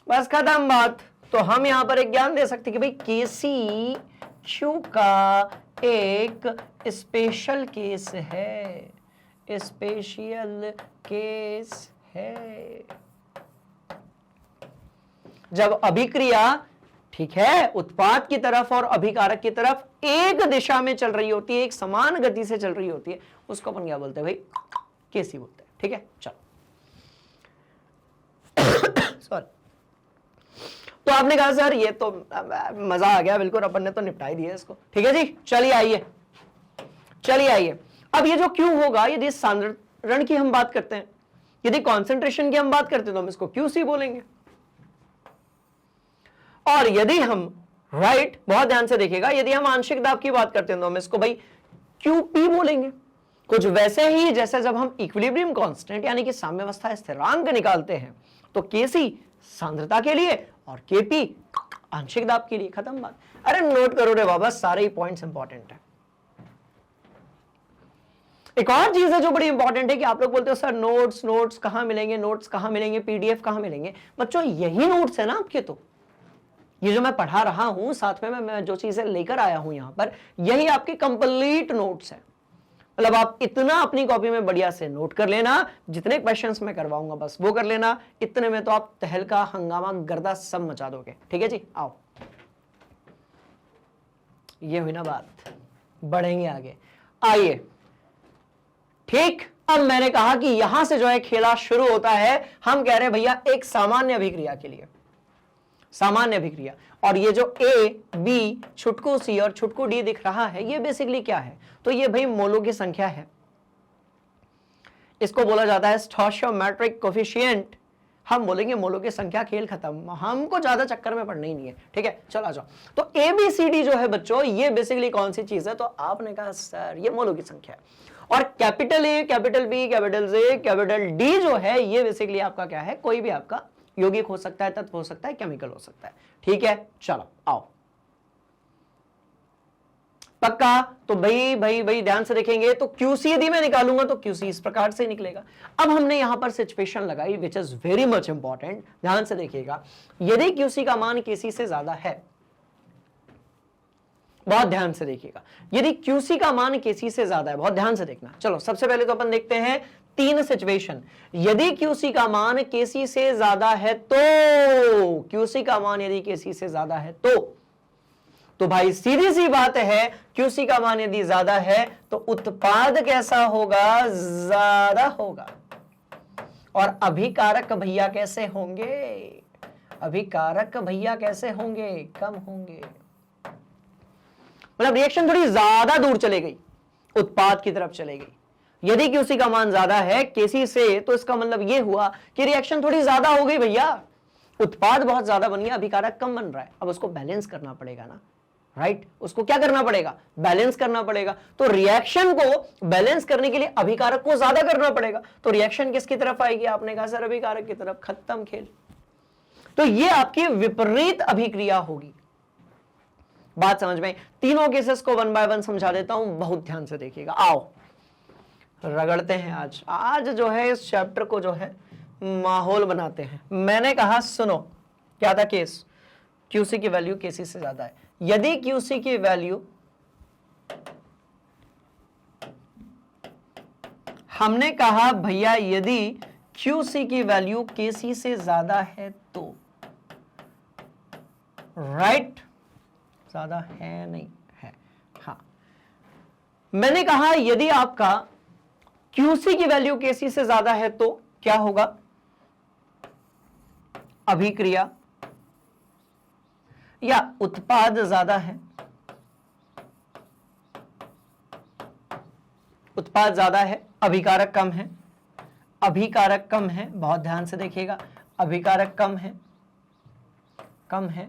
Speaker 1: बस खत्म बात। तो हम यहां पर एक ज्ञान दे सकते कि भाई Kc Q का एक स्पेशल केस है, स्पेशल केस है। जब अभिक्रिया, ठीक है, उत्पाद की तरफ और अभिकारक की तरफ एक दिशा में चल रही होती है, एक समान गति से चल रही होती है, उसको अपन क्या बोलते हैं भाई, Kc बोलते हैं। ठीक है, चलो सॉरी। तो आपने कहा सर ये तो मजा आ गया, बिल्कुल अपन ने तो निपटा ही दिया इसको। ठीक है जी, चलिए आइए, चलिए आइए। अब ये जो Q होगा, यदि सांद्रण की हम बात करते हैं, यदि कॉन्सेंट्रेशन की हम बात करते हैं तो हम इसको QC बोलेंगे, और यदि हम बहुत ध्यान से देखिएगा, यदि हम आंशिक दाब की बात करते हैं तो हम इसको भाई QP बोलेंगे। कुछ वैसे ही जैसे जब हम इक्विलिब्रियम कांस्टेंट यानी कि साम्यावस्था स्थिरांक निकालते हैं तो Kc सांद्रता के लिए और Kp आंशिक दाब के लिए, खत्म बात। अरे नोट करो रे बाबा, सारे ही पॉइंट्स इंपॉर्टेंट है। एक और चीज है जो बड़ी इंपॉर्टेंट है कि आप लोग बोलते हो सर नोट्स कहां मिलेंगे, नोट्स कहां मिलेंगे, PDF कहां मिलेंगे। बच्चों यही नोट्स है ना आपके, तो ये जो मैं पढ़ा रहा हूं साथ में मैं जो चीजें लेकर आया हूं यहां पर, यही आपके कंप्लीट नोट्स है। मतलब आप इतना अपनी कॉपी में बढ़िया से नोट कर लेना, जितने क्वेश्चंस मैं करवाऊंगा बस वो कर लेना, इतने में तो आप तहलका हंगामा गर्दा सब मचा दोगे। ठीक है जी, आओ, ये हुई ना बात, बढ़ेंगे आगे, आइए। ठीक, अब मैंने कहा कि यहां से जो है खेला शुरू होता है। हम कह रहे हैं भैया एक सामान्य अभिक्रिया के लिए, सामान्य अभिक्रिया। और ये जो A, B, छुटकू C और छुटकू D दिख रहा है, ये बेसिकली क्या है? तो ये भाई मोलों की संख्या है। इसको बोला जाता है स्टोइचियोमेट्रिक कोफिशिएंट। हम बोलेंगे मोलों की संख्या, खेल खत्म, हमको ज्यादा चक्कर में पड़ना ही नहीं है। ठीक है, चलो आ जाओ। तो ABCD जो है बच्चों, ये बेसिकली कौन सी चीज है? तो आपने कहा सर ये मोलों की संख्या है। और capital A, capital B, capital C, capital D जो है, ये बेसिकली आपका क्या है? कोई भी आपका यौगिक हो सकता है, तत्व हो सकता है, केमिकल हो सकता है। ठीक है, चलो आओ, पक्का? तो भाई ध्यान से देखेंगे तो QC यदि मैं निकालूंगा तो QC इस प्रकार से निकलेगा। अब हमने यहां पर सिचुएशन लगाई which is very much important, ध्यान से देखिएगा। यदि QC का मान KC से ज्यादा है, बहुत ध्यान से देखिएगा, यदि QC का मान KC से ज्यादा है, बहुत ध्यान से देखना। चलो सबसे पहले तो अपन देखते हैं 3 सिचुएशन। यदि QC का मान KC से ज्यादा है तो, QC का मान यदि KC से ज्यादा है तो भाई सीधी सी बात है, QC का मान यदि ज्यादा है तो उत्पाद कैसा होगा? ज्यादा होगा। और अभिकारक भैया कैसे होंगे? अभिकारक भैया कैसे होंगे? कम होंगे। मतलब रिएक्शन थोड़ी ज्यादा दूर चले गई, उत्पाद की तरफ चले गई। यदि QC का मान ज्यादा है KC से, तो इसका मतलब यह हुआ कि रिएक्शन थोड़ी ज्यादा हो गई भैया, उत्पाद बहुत ज्यादा बन गया, अभिकारक कम बन रहा है। अब उसको बैलेंस करना पड़ेगा ना, राइट? उसको क्या करना पड़ेगा? बैलेंस करना पड़ेगा। तो रिएक्शन को बैलेंस करने के लिए अभिकारक को ज्यादा करना पड़ेगा। तो रिएक्शन किसकी तरफ आएगी? आपने कहा सर अभिकारक की तरफ। खत्म खेल। तो ये आपकी विपरीत अभिक्रिया होगी। बात समझ में? तीनों केसेस को 1 बाय 1 समझा देता हूं, बहुत ध्यान से देखिएगा। आओ रगड़ते हैं आज जो है इस चैप्टर को जो है माहौल बनाते हैं। मैंने कहा सुनो, क्या था केस? QC की वैल्यू KC से ज्यादा है। यदि QC की वैल्यू, हमने कहा भैया यदि QC की वैल्यू KC से ज्यादा है तो, राइट? ज्यादा है नहीं है, हाँ। मैंने कहा यदि आपका QC की वैल्यू KC से ज्यादा है तो क्या होगा? अभिक्रिया या उत्पाद ज्यादा है, उत्पाद ज्यादा है, अभिकारक कम है, अभिकारक कम है, बहुत ध्यान से देखिएगा, अभिकारक कम है, कम है।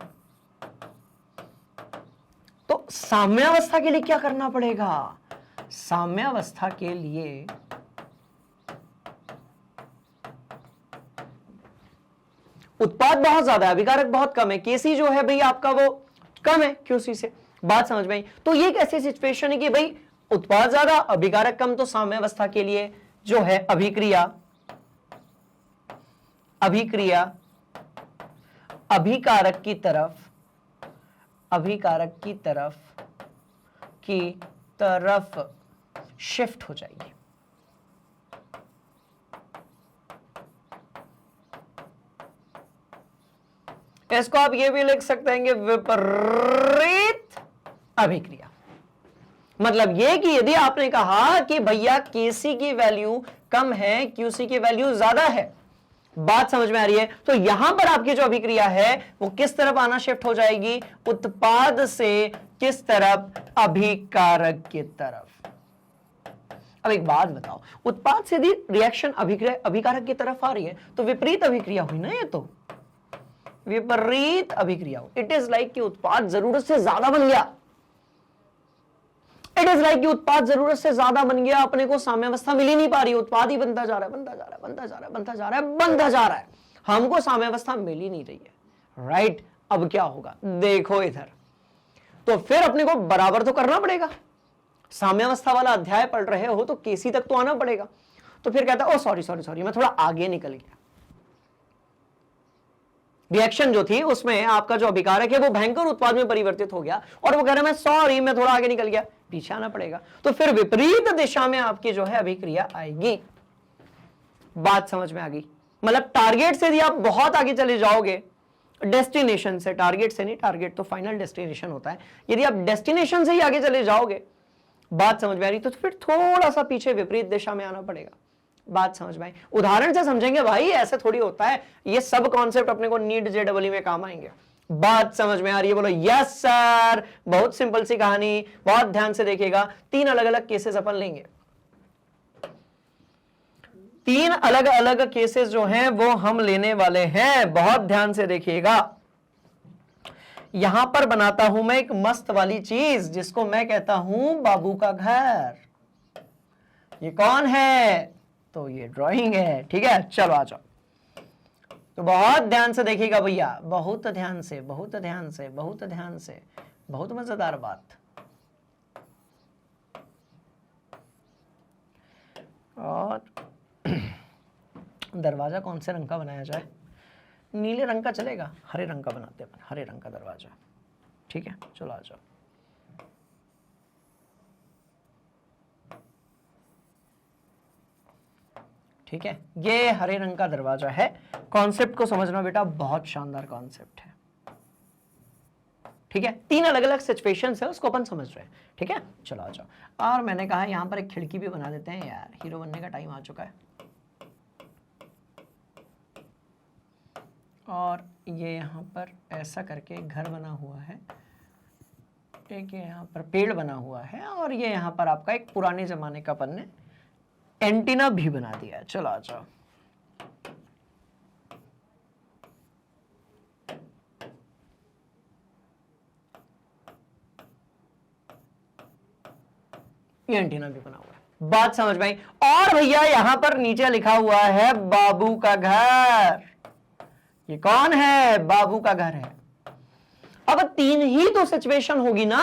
Speaker 1: तो साम्यावस्था के लिए क्या करना पड़ेगा? साम्यावस्था के लिए उत्पाद बहुत ज्यादा है, अभिकारक बहुत कम है, KC जो है भाई आपका वो कम है QC से। बात समझ में आई? तो ये एक ऐसी सिचुएशन है कि भाई उत्पाद ज्यादा, अभिकारक कम, तो साम्यावस्था के लिए जो है अभिक्रिया अभिकारक की तरफ शिफ्ट हो जाएगी। इसको आप ये भी लिख सकते हैं कि विपरीत अभिक्रिया। मतलब ये कि यदि आपने कहा कि भैया KC की वैल्यू कम है, QC की वैल्यू ज्यादा है, बात समझ में आ रही है? तो यहां पर आपकी जो अभिक्रिया है वो किस तरफ आना शिफ्ट हो जाएगी? उत्पाद से किस तरफ? अभिकारक की तरफ। अब एक बात बताओ, उत्पाद से यदि रिएक्शन अभिकारक की तरफ आ रही है तो विपरीत अभिक्रिया हुई ना, ये तो विपरीत अभिक्रिया हो। इट इज लाइक कि उत्पाद जरूरत से ज्यादा बन गया, इट इज लाइक कि उत्पाद जरूरत से ज्यादा बन गया, अपने को साम्यावस्था मिल ही नहीं पा रही, उत्पाद ही बनता जा रहा है, हमको साम्यावस्था मिल ही नहीं रही है, राइट? अब क्या होगा? देखो इधर, तो फिर अपने को बराबर तो करना पड़ेगा। साम्यावस्था वाला अध्याय पढ़ रहे हो तो KC तक तो आना पड़ेगा। तो फिर कहता है ओ सॉरी मैं थोड़ा आगे निकल गया। रिएक्शन जो थी उसमें आपका जो अभिकारक है वो भयंकर उत्पाद में परिवर्तित हो गया, और वो कह रहा है मैं थोड़ा आगे निकल गया, पीछे आना पड़ेगा। तो फिर विपरीत दिशा में आपकी जो है अभिक्रिया आएगी। बात समझ में आ गई? मतलब टारगेट से यदि आप बहुत आगे चले जाओगे, डेस्टिनेशन से, टारगेट से नहीं, टारगेट तो फाइनल डेस्टिनेशन होता है, यदि आप डेस्टिनेशन से ही आगे चले जाओगे, बात समझ में आ रही, तो फिर थोड़ा सा पीछे विपरीत दिशा में आना पड़ेगा। बात समझ में आई? उदाहरण से समझेंगे भाई, ऐसे थोड़ी होता है, ये सब कॉन्सेप्ट अपने को नीट JEE में काम आएंगे। बात समझ में आ रही है? बोलो यस सर। बहुत सिंपल सी कहानी, बहुत ध्यान से देखिएगा। 3 अलग अलग केसेस अपन लेंगे। 3 अलग अलग केसेस जो हैं वो हम लेने वाले हैं, बहुत ध्यान से देखिएगा। यहां पर बनाता हूं मैं एक मस्त वाली चीज जिसको मैं कहता हूं बाबू का घर। ये कौन है? तो ये ड्राइंग है, ठीक है। चलो आ जाओ। तो बहुत ध्यान से देखिएगा भैया, बहुत ध्यान से, बहुत ध्यान से, बहुत ध्यान से। बहुत मजेदार बात। और दरवाजा कौन से रंग का बनाया जाए? नीले रंग का चलेगा? हरे रंग का बनाते हैं, हरे रंग का दरवाजा, ठीक है। चलो आ जाओ। ठीक है, ये हरे रंग का दरवाजा है। कॉन्सेप्ट को समझना बेटा, बहुत शानदार कॉन्सेप्ट है, ठीक है। 3 अलग अलग सिचुएशंस है, उसको अपन समझ रहे हैं, ठीक है। चलो आ जाओ। और मैंने कहा यहां पर एक खिड़की भी बना देते हैं यार, हीरो बनने का टाइम आ चुका है। और ये यहाँ पर ऐसा करके घर बना हुआ है, एक यहाँ पर पेड़ बना हुआ है, और ये यहाँ पर आपका एक पुराने जमाने का अपन ने एंटीना भी बना दिया है। चलो आ जाओ। ये एंटीना भी बना हुआ है, बात समझ में आई? और भैया यहां पर नीचे लिखा हुआ है बाबू का घर। ये कौन है? बाबू का घर है। अब 3 ही तो सिचुएशन होगी ना,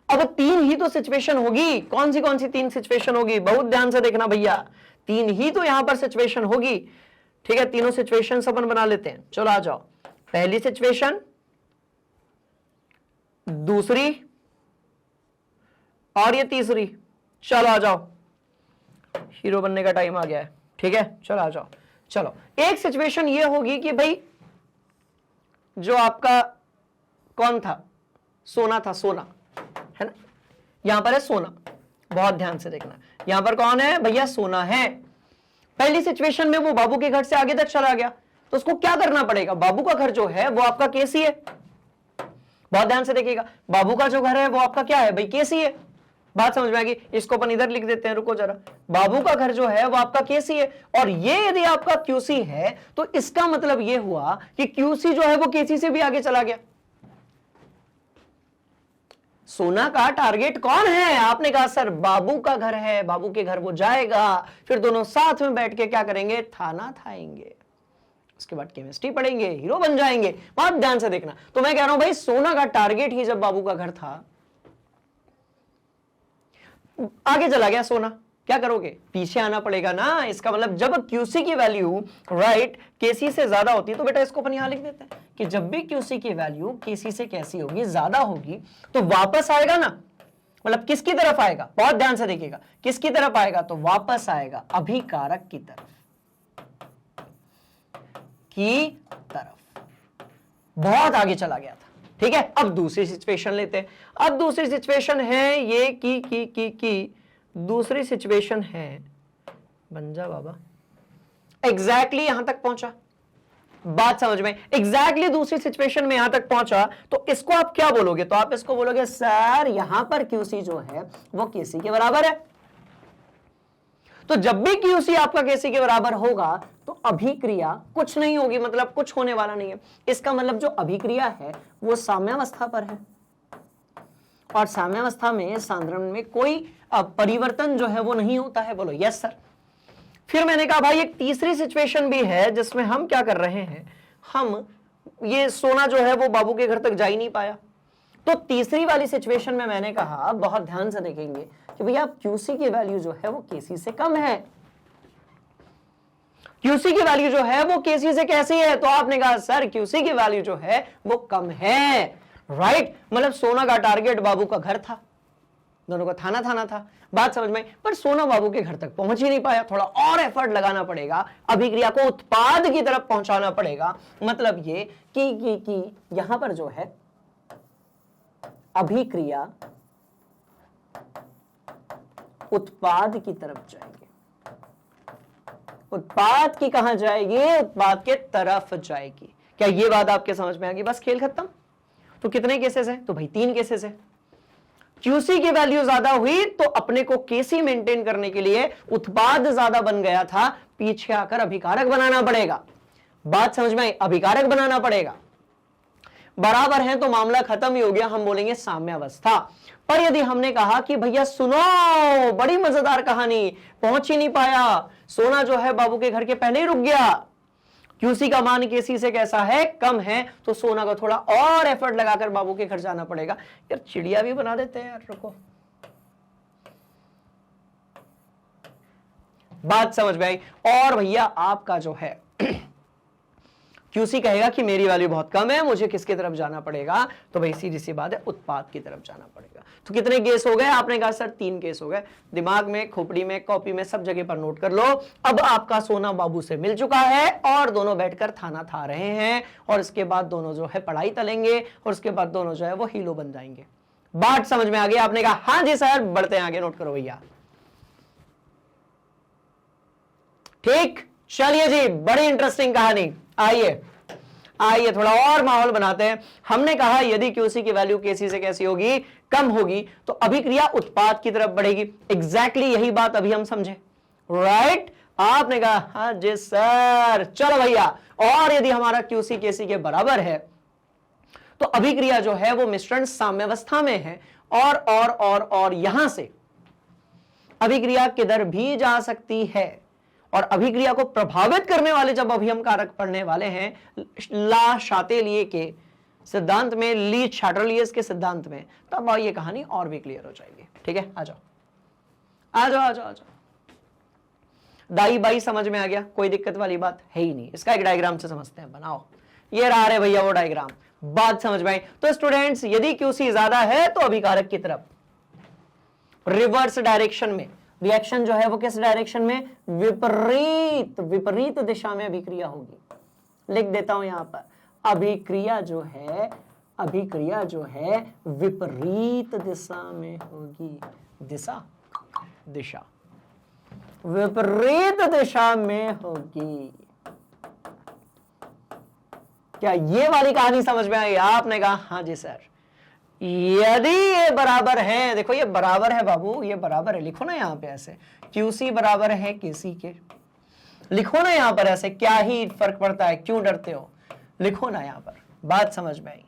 Speaker 1: अब 3 ही तो सिचुएशन होगी। कौन सी 3 सिचुएशन होगी? बहुत ध्यान से देखना भैया, 3 ही तो यहां पर सिचुएशन होगी, ठीक है। तीनों सिचुएशन अपन बना लेते हैं। चलो आ जाओ। पहली सिचुएशन, दूसरी, और ये तीसरी। चलो आ जाओ, हीरो बनने का टाइम आ गया है, ठीक है। चलो आ जाओ। चलो, एक सिचुएशन ये होगी कि भाई जो आपका कौन था? सोना था, सोना है ना। यहां पर है सोना, बहुत ध्यान से देखना। यहां पर कौन है भैया? सोना है। पहली सिचुएशन में वो बाबू के घर से आगे तक चला गया, तो उसको क्या करना पड़ेगा? बाबू का घर जो है वो आपका केसी है। बहुत ध्यान से देखिएगा, बाबू का जो घर है वो आपका क्या है भाई? केसी है। बात समझ में आएगी? इसको अपन इधर लिख देते हैं, रुको जरा। बाबू का घर जो है वो आपका केसी है, और ये यदि आपका क्यूसी है तो इसका मतलब ये हुआ कि क्यूसी जो है वो केसी से भी आगे चला गया। सोना का टारगेट कौन है? आपने कहा सर बाबू का घर है, बाबू के घर वो जाएगा, फिर दोनों साथ में बैठ के क्या करेंगे? थाना थाएंगे, उसके बाद केमिस्ट्री पढ़ेंगे, हीरो बन जाएंगे। बहुत ध्यान से देखना। तो मैं कह रहा हूं भाई सोना का टारगेट ही जब बाबू का घर था, आगे चला गया सोना, क्या करोगे? पीछे आना पड़ेगा ना। इसका मतलब जब क्यूसी की वैल्यू राइट केसी से ज्यादा होती है, तो बेटा इसको अपन यहां लिख देते हैं कि जब भी क्यूसी की वैल्यू केसी से कैसी होगी? ज्यादा होगी, तो वापस आएगा ना। मतलब किसकी तरफ आएगा? बहुत ध्यान से देखिएगा, किसकी तरफ आएगा? तो वापस आएगा अभिकारक की तरफ। बहुत आगे चला गया था, ठीक है। अब दूसरी सिचुएशन लेते हैं। अब दूसरी सिचुएशन है ये की दूसरी सिचुएशन है, बन जा बाबा, एग्जैक्टली यहां तक पहुंचा। बात समझ में? एग्जैक्टली दूसरी सिचुएशन में यहां तक पहुंचा, तो इसको आप क्या बोलोगे? तो आप इसको बोलोगे सर यहां पर क्यूसी जो है वो केसी के बराबर है। तो जब भी क्यूसी आपका केसी के बराबर होगा तो अभिक्रिया कुछ नहीं होगी, मतलब कुछ होने वाला नहीं है। इसका मतलब जो अभिक्रिया है वो साम्यावस्था पर है, और साम्यावस्था में सांद्रण में कोई परिवर्तन जो है वो नहीं होता है। बोलो यस सर। फिर मैंने कहा भाई एक तीसरी सिचुएशन भी है जिसमें हम क्या कर रहे हैं, हम ये सोना जो है वो बाबू के घर तक जा ही नहीं पाया। तो तीसरी वाली सिचुएशन में मैंने कहा, बहुत ध्यान से देखेंगे कि भैया क्यूसी की वैल्यू जो है वो केसी से कम है। क्यूसी की वैल्यू जो है वो केसी से कैसी है? तो आपने कहा सर क्यूसी की वैल्यू जो है वो कम है, राइट। मतलब सोना का टारगेट बाबू का घर था, दोनों को थाना था। बात समझ में? पर सोना बाबू के घर तक पहुंच ही नहीं पाया। थोड़ा और एफर्ट लगाना पड़ेगा, अभिक्रिया को उत्पाद की तरफ पहुंचाना पड़ेगा। मतलब ये कि यहां पर जो है अभिक्रिया उत्पाद की तरफ जाएगी। उत्पाद की कहां जाएगी? उत्पाद के तरफ जाएगी। क्या ये बात आपके समझ में आ गई? बस खेल खत्म। तो कितने केसेस हैं? तो भाई 3 केसेस है। क्यूसी की वैल्यू ज्यादा हुई तो अपने को केसी मेंटेन करने के लिए उत्पाद ज्यादा बन गया था, पीछे आकर अभिकारक बनाना पड़ेगा। बात समझ में आई? अभिकारक बनाना पड़ेगा। बराबर है तो मामला खत्म ही हो गया, हम बोलेंगे साम्यावस्था। पर यदि हमने कहा कि भैया सुनो, बड़ी मजेदार कहानी, पहुंच ही नहीं पाया, सोना जो है बाबू के घर के पहले ही रुक गया, क्यूसी का मान केसी से कैसा है? कम है, तो सोना को थोड़ा और एफर्ट लगाकर बाबू के घर जाना पड़ेगा। यार चिड़िया भी बना देते हैं यार, रुको। बात समझ में आई? और भैया आपका जो है क्यूसी कहेगा कि मेरी वैल्यू बहुत कम है, मुझे किसकी तरफ जाना पड़ेगा? तो भाई सीधी सी बात है, उत्पाद की तरफ जाना पड़ेगा। तो कितने केस हो गए? आपने कहा सर 3 केस हो गए। दिमाग में, खोपड़ी में, कॉपी में, सब जगह पर नोट कर लो। अब आपका सोना बाबू से मिल चुका है और दोनों बैठकर थाना था रहे हैं, और इसके बाद दोनों जो है पढ़ाई तलेंगे, और उसके बाद दोनों जो है वो हीरो बन जाएंगे। बात समझ में आ गई? आपने कहा हाँ जी सर, बढ़ते हैं आगे, नोट करो भैया। ठीक, चलिए जी, बड़ी इंटरेस्टिंग कहानी। आइए थोड़ा और माहौल बनाते हैं। हमने कहा यदि क्यूसी की वैल्यू केसी से कैसी होगी? कम होगी, तो अभिक्रिया उत्पाद की तरफ बढ़ेगी। एग्जैक्टली यही बात अभी हम समझे, राइट? आपने कहा हाँ जी सर। चलो भैया, और यदि हमारा क्यूसी केसी के बराबर है तो अभिक्रिया जो है वो मिश्रण साम्यावस्था में है, और यहां से अभिक्रिया किधर भी जा सकती है। और अभिक्रिया को प्रभावित करने वाले जब अभी हम कारक पढ़ने वाले हैं ला शातेलिए के सिद्धांत में, ली शाटरलियस के सिद्धांत में, तब ये कहानी और भी क्लियर हो जाएगी। ठीक है, आ जाओ आ जाओ आ जाओ आ जाओ। दाई बाई समझ में आ गया? कोई दिक्कत वाली बात है ही नहीं। इसका एक डायग्राम से समझते हैं, बनाओ। ये रहा रे भैया वो डायग्राम। बात समझ में आई? तो स्टूडेंट्स, यदि क्यूसी ज्यादा है तो अभिकारक की तरफ, रिवर्स डायरेक्शन में। रिएक्शन जो है वो किस डायरेक्शन में? विपरीत दिशा में अभिक्रिया होगी। लिख देता हूं यहां पर, अभिक्रिया जो है विपरीत दिशा में होगी। दिशा विपरीत दिशा में होगी। क्या ये वाली कहानी समझ में आई? आपने कहा हाँ जी सर। यदि ये बराबर है, देखो ये बराबर है बाबू, ये बराबर है, लिखो ना यहां पे ऐसे, क्यूसी बराबर है केसी के, लिखो ना यहां पर ऐसे, क्या ही फर्क पड़ता है, क्यों डरते हो, लिखो ना यहां पर। बात समझ में आई?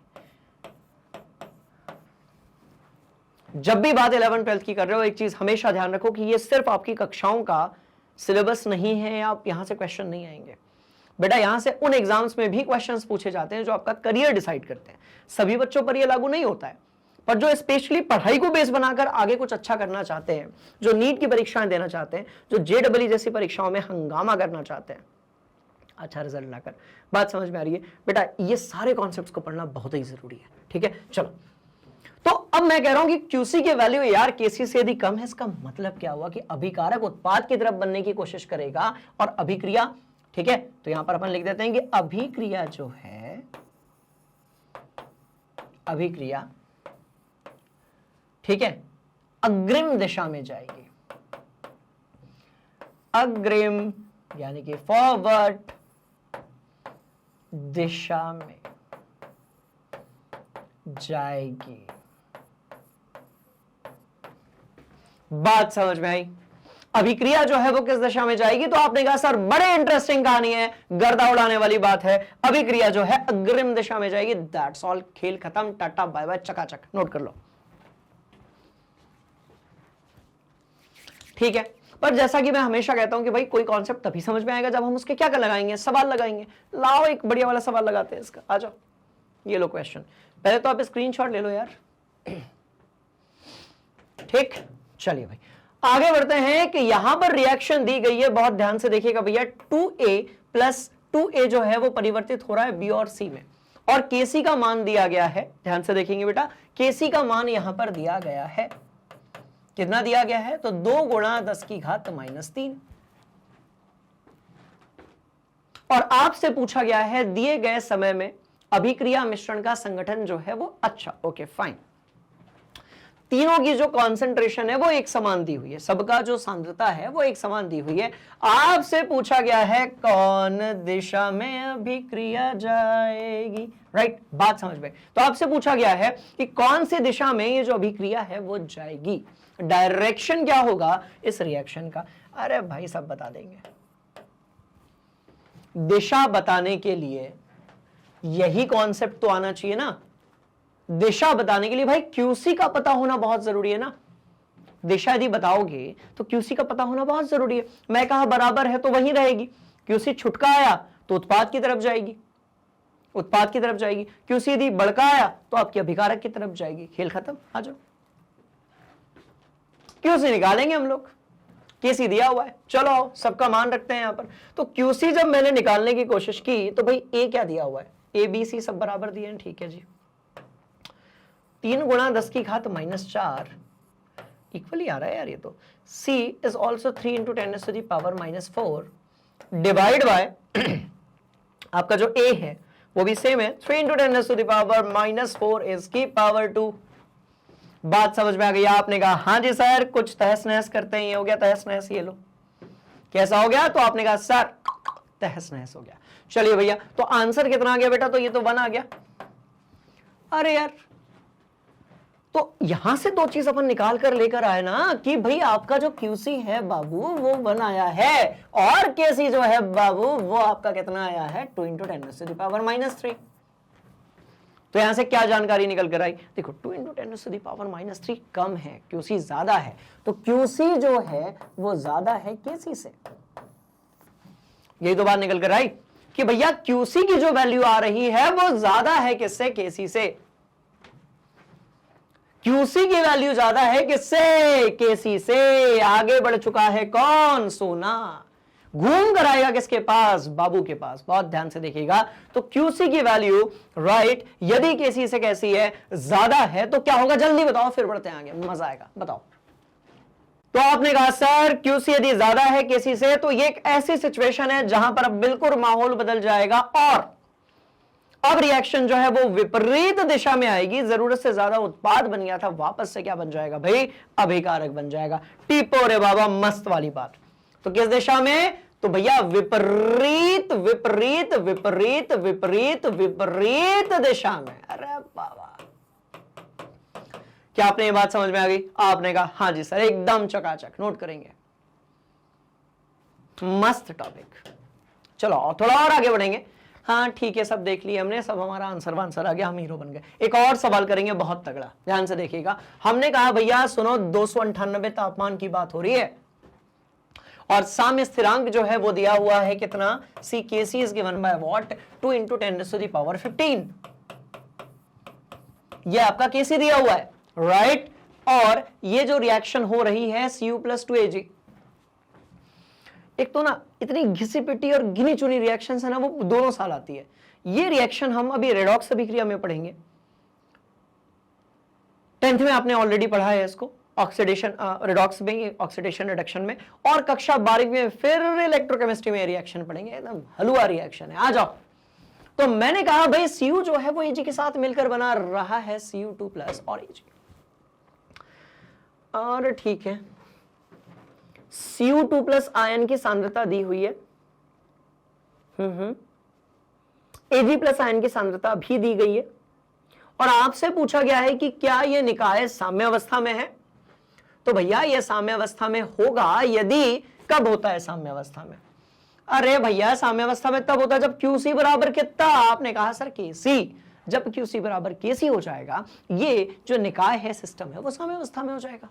Speaker 1: जब भी बात 11 12 की कर रहे हो, एक चीज हमेशा ध्यान रखो कि ये सिर्फ आपकी कक्षाओं का सिलेबस नहीं है, आप यहां से क्वेश्चन नहीं आएंगे बेटा। यहां से उन एग्जाम्स में भी क्वेश्चंस पूछे जाते हैं जो आपका करियर डिसाइड करते हैं। सभी बच्चों पर यह लागू नहीं होता है, पर जो स्पेशली पढ़ाई को बेस बनाकर आगे कुछ अच्छा करना चाहते हैं, जो नीट की परीक्षाएं देना चाहते हैं, जो जेडब्ल्यू जैसी परीक्षाओं में हंगामा करना चाहते हैं अच्छा रिजल्ट लाकर। बात समझ में आ रही है बेटा? ये सारे कॉन्सेप्ट्स को पढ़ना बहुत ही जरूरी है। ठीक है, चलो। तो अब मैं कह रहा हूं कि क्यूसी की वैल्यू यार केसी से यदि कम है, इसका मतलब क्या हुआ कि अभिकारक उत्पाद की तरफ बनने की कोशिश करेगा और अभिक्रिया, ठीक है, तो यहां पर अपन लिख देते हैं कि अभिक्रिया जो है, अभिक्रिया, ठीक है, अग्रिम दिशा में जाएगी। अग्रिम यानी कि फॉरवर्ड दिशा में जाएगी। बात समझ में आई? अभिक्रिया जो है वो किस दिशा में जाएगी? तो आपने कहा सर बड़े इंटरेस्टिंग कहानी है, गर्दा उड़ाने वाली बात है। अभिक्रिया जो है अग्रिम दिशा में जाएगी। दैट्स ऑल, खेल खत्म, टाटा बाय बाय, चकाचक। नोट कर लो। ठीक है, पर जैसा कि मैं हमेशा कहता हूं कि भाई कोई कॉन्सेप्ट तभी समझ में आएगा जब हम उसके क्या लगाएंगे, सवाल लगाएंगे। लाओ एक बढ़िया वाला सवाल लगाते हैं इसका, आ जाओ। ये लो क्वेश्चन, पहले तो आप स्क्रीनशॉट ले लो यार। ठीक, चलिए भाई आगे बढ़ते हैं कि यहां पर रिएक्शन दी गई है, बहुत ध्यान से देखिएगा भैया। 2a प्लस 2a जो है वो परिवर्तित हो रहा है b और c में, और kc का मान दिया गया है। ध्यान से देखेंगे बेटा, kc का मान यहां पर दिया गया है, कितना दिया गया है? तो 2 गुणा 10 की घात -3। और आपसे पूछा गया है दिए गए समय में अभिक्रिया मिश्रण का संगठन जो है वो, अच्छा ओके फाइन। तीनों की जो कॉन्सेंट्रेशन है वो एक समान दी हुई है, सबका जो सांद्रता है वो एक समान दी हुई है। आपसे पूछा गया है कौन दिशा में अभिक्रिया जाएगी, राइट, बात समझ में। तो आपसे पूछा गया है कि कौन सी दिशा में ये जो अभिक्रिया है वो जाएगी, डायरेक्शन क्या होगा इस रिएक्शन का। अरे भाई सब बता देंगे। दिशा बताने के लिए यही कॉन्सेप्ट तो आना चाहिए ना। दिशा बताने के लिए भाई क्यूसी का पता होना बहुत जरूरी है ना। दिशा यदि बताओगे तो क्यूसी का पता होना बहुत जरूरी है। मैं कहा बराबर है तो वहीं रहेगी, क्यूसी छुटका आया तो उत्पाद की तरफ जाएगी, उत्पाद की तरफ जाएगी। क्यूसी यदि बढ़का आया तो आपकी अभिकारक की तरफ जाएगी। खेल खत्म, आ जाओ। क्यूसी निकालेंगे हम लोग, केसी दिया हुआ है, चलो आओ सबका मान रखते हैं यहां पर। तो क्यूसी जब मैंने निकालने की कोशिश की तो भाई ए क्या दिया हुआ है, ए बी सी सब बराबर दिए हैं, ठीक है जी। 3 गुणा 10 की घात -4 इक्वली आ रहा है यार ये तो। C is also 3 into 10 to the power -4 divide by आपका जो A है वो भी सेम है, 3 into 10 to the power -4 is की पावर 2। बात समझ में आ गई? आपने कहा हाँ जी सर, कुछ तहस नहस करते हैं, ये हो गया तहस नहस, ये लो कैसा हो गया। तो आपने कहा सर तहस नहस हो गया। चलिए भैया, तो आंसर कितना आ गया बेटा? तो ये तो 1 आ गया। अरे यार, तो यहां से 2 चीज अपन निकाल कर लेकर आए ना कि भाई आपका जो क्यूसी है बाबू वो 1 आया है, और केसी जो है बाबू वो आपका कितना आया है, 2 इंटू 10 टू द पावर -3। तो यहां से क्या जानकारी निकल कर आई? देखो 2 इंटू 10 टू द पावर -3 कम है, क्यूसी ज्यादा है, तो क्यूसी जो है वो ज्यादा है केसी से। यही तो बात निकल कर आई कि भैया क्यूसी की जो वैल्यू आ रही है वो ज्यादा है किससे? केसी से। क्यूसी की वैल्यू ज्यादा है किससे? केसी से। आगे बढ़ चुका है कौन? सोना। घूम कर आएगा किसके पास? बाबू के पास। बहुत ध्यान से देखिएगा। तो क्यूसी की वैल्यू राइट यदि केसी से कैसी है? ज्यादा है, तो क्या होगा? जल्दी बताओ, फिर बढ़ते हैं आगे, मजा आएगा, बताओ। तो आपने कहा सर क्यूसी यदि ज्यादा है केसी से, तो ये एक ऐसी सिचुएशन है जहां पर अब बिल्कुल माहौल बदल जाएगा और अब रिएक्शन जो है वो विपरीत दिशा में आएगी। जरूरत से ज्यादा उत्पाद बन गया था, वापस से क्या बन जाएगा भाई? अभिकारक बन जाएगा। टीपो रे बाबा, मस्त वाली बात। तो किस दिशा में? तो भैया विपरीत विपरीत विपरीत विपरीत विपरीत दिशा में। अरे बाबा, क्या आपने ये बात समझ में आ गई? आपने कहा हाँ जी सर, एकदम चकाचक, नोट करेंगे। मस्त टॉपिक। चलो थोड़ा और आगे बढ़ेंगे। हाँ ठीक है, सब देख लिए हमने, सब हमारा आंसर वांसर आ गया, हम हीरो बन गए। एक और सवाल करेंगे बहुत तगड़ा, ध्यान से देखिएगा। हमने कहा भैया सुनो 298 तापमान की बात हो रही है और साम्य स्थिरांक जो है वो दिया हुआ है कितना? सी के C is given by what? 2 into 10 to the power 15। ये आपका केसी दिया हुआ है, राइट? और ये जो रिएक्शन हो रही है Cu + 2Ag, एक तो ना इतनी घिसी पिटी और गिनी चुनी रिएक्शन है ना, वो दोनों साल आती है। ये रिएक्शन हम अभी रेडॉक्स अभिक्रिया में पढ़ेंगे। 10th में आपने ऑलरेडी पढ़ा है इसको, ऑक्सीडेशन रेडॉक्स में, ऑक्सीडेशन रिडक्शन में, और कक्षा 12वीं में फिर इलेक्ट्रोकेमिस्ट्री में रिएक्शन पढ़ेंगे। एकदम हलवा रिएक्शन है, आ जाओ। तो मैंने कहा भाई Cu जो है वो Ag के साथ मिलकर बना रहा है Cu2+ और Ag। और ठीक है, Cu2+ आयन की सांद्रता दी हुई है, Ag+ आयन की सांद्रता भी दी गई है, और आपसे पूछा गया है कि क्या यह निकाय साम्य अवस्था में है। तो भैया यह साम्य अवस्था में होगा यदि, कब होता है साम्य अवस्था में? अरे भैया साम्य अवस्था में तब होता है जब QC बराबर कितना? आपने कहा सर KC। जब QC बराबर KC हो जाएगा, ये जो निकाय है, सिस्टम है, वो साम्य अवस्था में हो जाएगा।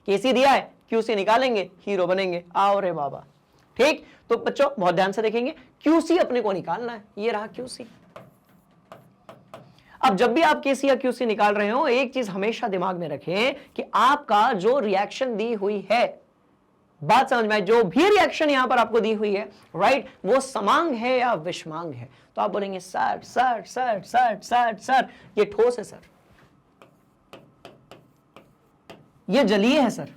Speaker 1: KC दिया है, QC निकालेंगे, हीरो बनेंगे। आओ रे बाबा, ठीक। तो बच्चों बहुत ध्यान से देखेंगे, QC अपने को निकालना है, ये रहा QC। अब जब भी आप KC या QC निकाल रहे हो, एक चीज हमेशा दिमाग में रखें कि आपका जो रिएक्शन दी हुई है, बात समझ में आए, जो भी रिएक्शन यहां पर आपको दी हुई है, राइट, वो समांग है या विषमांग है। तो आप बोलेंगे sir sir sir sir sir sir ये ठोस है सर, ये जलीय है सर।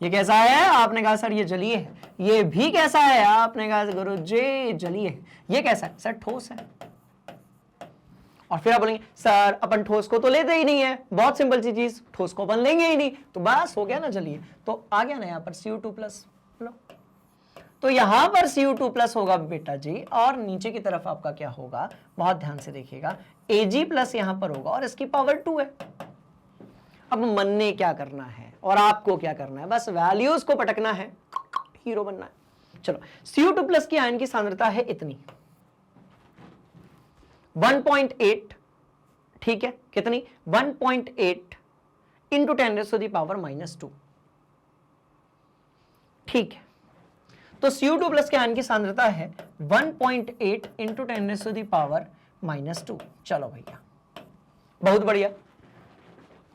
Speaker 1: ये कैसा है? आपने कहा सर ये जलीय है। ये भी कैसा है? आपने कहा गुरु जी जलीय है। ये कैसा है? सर ठोस है। और फिर आप बोलेंगे सर अपन ठोस को तो लेते ही नहीं है, बहुत सिंपल सी चीज, ठोस को अपन लेंगे ही नहीं, तो बस हो गया ना। चलिए तो आ गया ना यहाँ पर Cu2+, लो तो यहां पर Cu2+ होगा बेटा जी, और नीचे की तरफ आपका क्या होगा, बहुत ध्यान से देखिएगा, Ag+ यहां पर होगा और इसकी पावर 2 है। अब मन ने क्या करना है और आपको क्या करना है, बस वैल्यूज को पटकना है, हीरो बनना है। चलो Cu2+ की आयन की सांद्रता है इतनी 1.8, ठीक है, कितनी 1.8 इंटू 10⁻⁻², ठीक है। तो Cu2+ के आयन की सांद्रता है 1.8 इंटू 10⁻⁻²। चलो भैया बहुत बढ़िया।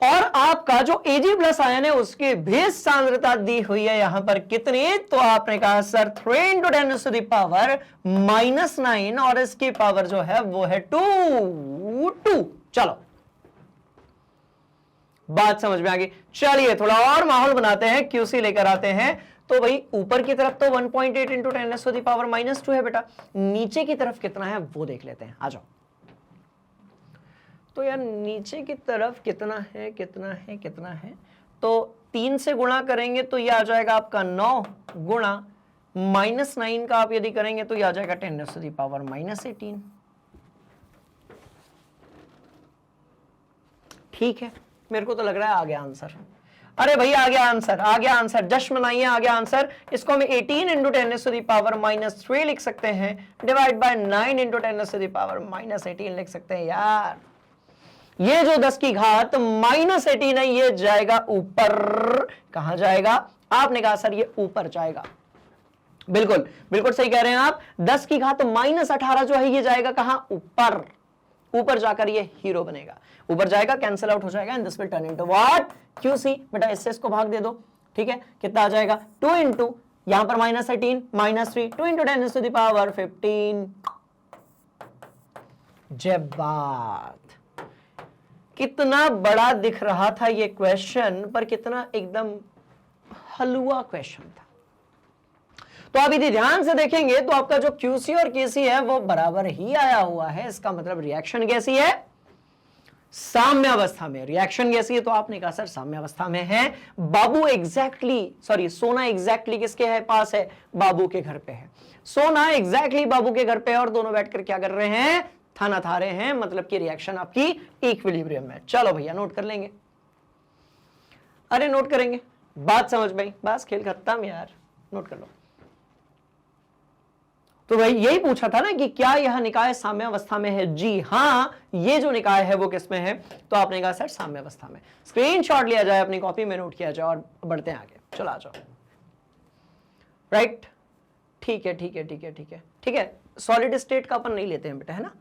Speaker 1: और आपका जो Ag+ आयन है उसकी भी सांद्रता दी हुई है यहां पर कितनी, तो आपने कहा सर 3 इंटू 10⁻⁻⁹ और इसकी पावर जो है वो है 2। चलो बात समझ में आ गई। चलिए थोड़ा और माहौल बनाते हैं, QC लेकर आते हैं। तो भाई ऊपर की तरफ तो 1.8 इंटू 10⁻⁻² है बेटा, नीचे की तरफ कितना है वो देख लेते हैं, आ जाओ। तो यार नीचे की तरफ कितना है, तो 3 से गुणा करेंगे तो ये आ जाएगा आपका 9 गुणा -9 का आप यदि करेंगे तो ये आ जाएगा 10⁻⁻18। ठीक है, मेरे को तो लग रहा है आ गया आंसर। अरे भाई आ गया आंसर, जश्न मनाइए, आ गया आंसर। इसको हम 18 इंटू 10⁻³ लिख सकते हैं, डिवाइड बाय 9 इंटू 10⁻⁻18 लिख सकते हैं। यार ये जो 10 की घात -18 है ये जाएगा ऊपर। कहां जाएगा, आपने कहा सर ये ऊपर जाएगा। बिल्कुल बिल्कुल सही कह रहे हैं आप, 10 की घात -18 जो है ये जाएगा कहां, ऊपर जाकर ये हीरो बनेगा, ऊपर जाएगा, कैंसिल आउट हो जाएगा, and this will turn into what, QC। बेटा इससे इसको भाग दे दो, ठीक है, कितना आ जाएगा 2 इंटू यहां पर -18 -3 2 इंटू 10⁻15। जब बात कितना बड़ा दिख रहा था ये क्वेश्चन, पर कितना एकदम हलवा क्वेश्चन था। तो आप यदि ध्यान से देखेंगे तो आपका जो QC और KC है वो बराबर ही आया हुआ है। इसका मतलब रिएक्शन कैसी है, साम्यावस्था में। रिएक्शन कैसी है, तो आपने कहा सर साम्यावस्था में है। सोना एग्जैक्टली किसके है पास है, बाबू के घर पे है। सोना एग्जैक्टली बाबू के घर पे है और दोनों बैठकर क्या कर रहे हैं, थाना था रहे हैं, मतलब कि रिएक्शन आपकी इक्विलिब्रियम में। चलो भैया नोट कर लेंगे, अरे नोट करेंगे, बात समझ में, बस खेल खत्म यार, नोट कर लो। तो भाई यही पूछा था ना कि क्या यह निकाय साम्यावस्था में है। जी हाँ, ये जो निकाय है वो किसमें है, तो आपने कहा सर साम्यावस्था में। स्क्रीनशॉट लिया जाए, अपनी कॉपी में नोट किया जाए और बढ़ते हैं आगे। चलो आ जाओ, राइट, ठीक है। सॉलिड स्टेट का अपन नहीं लेते हैं बेटा, है ना।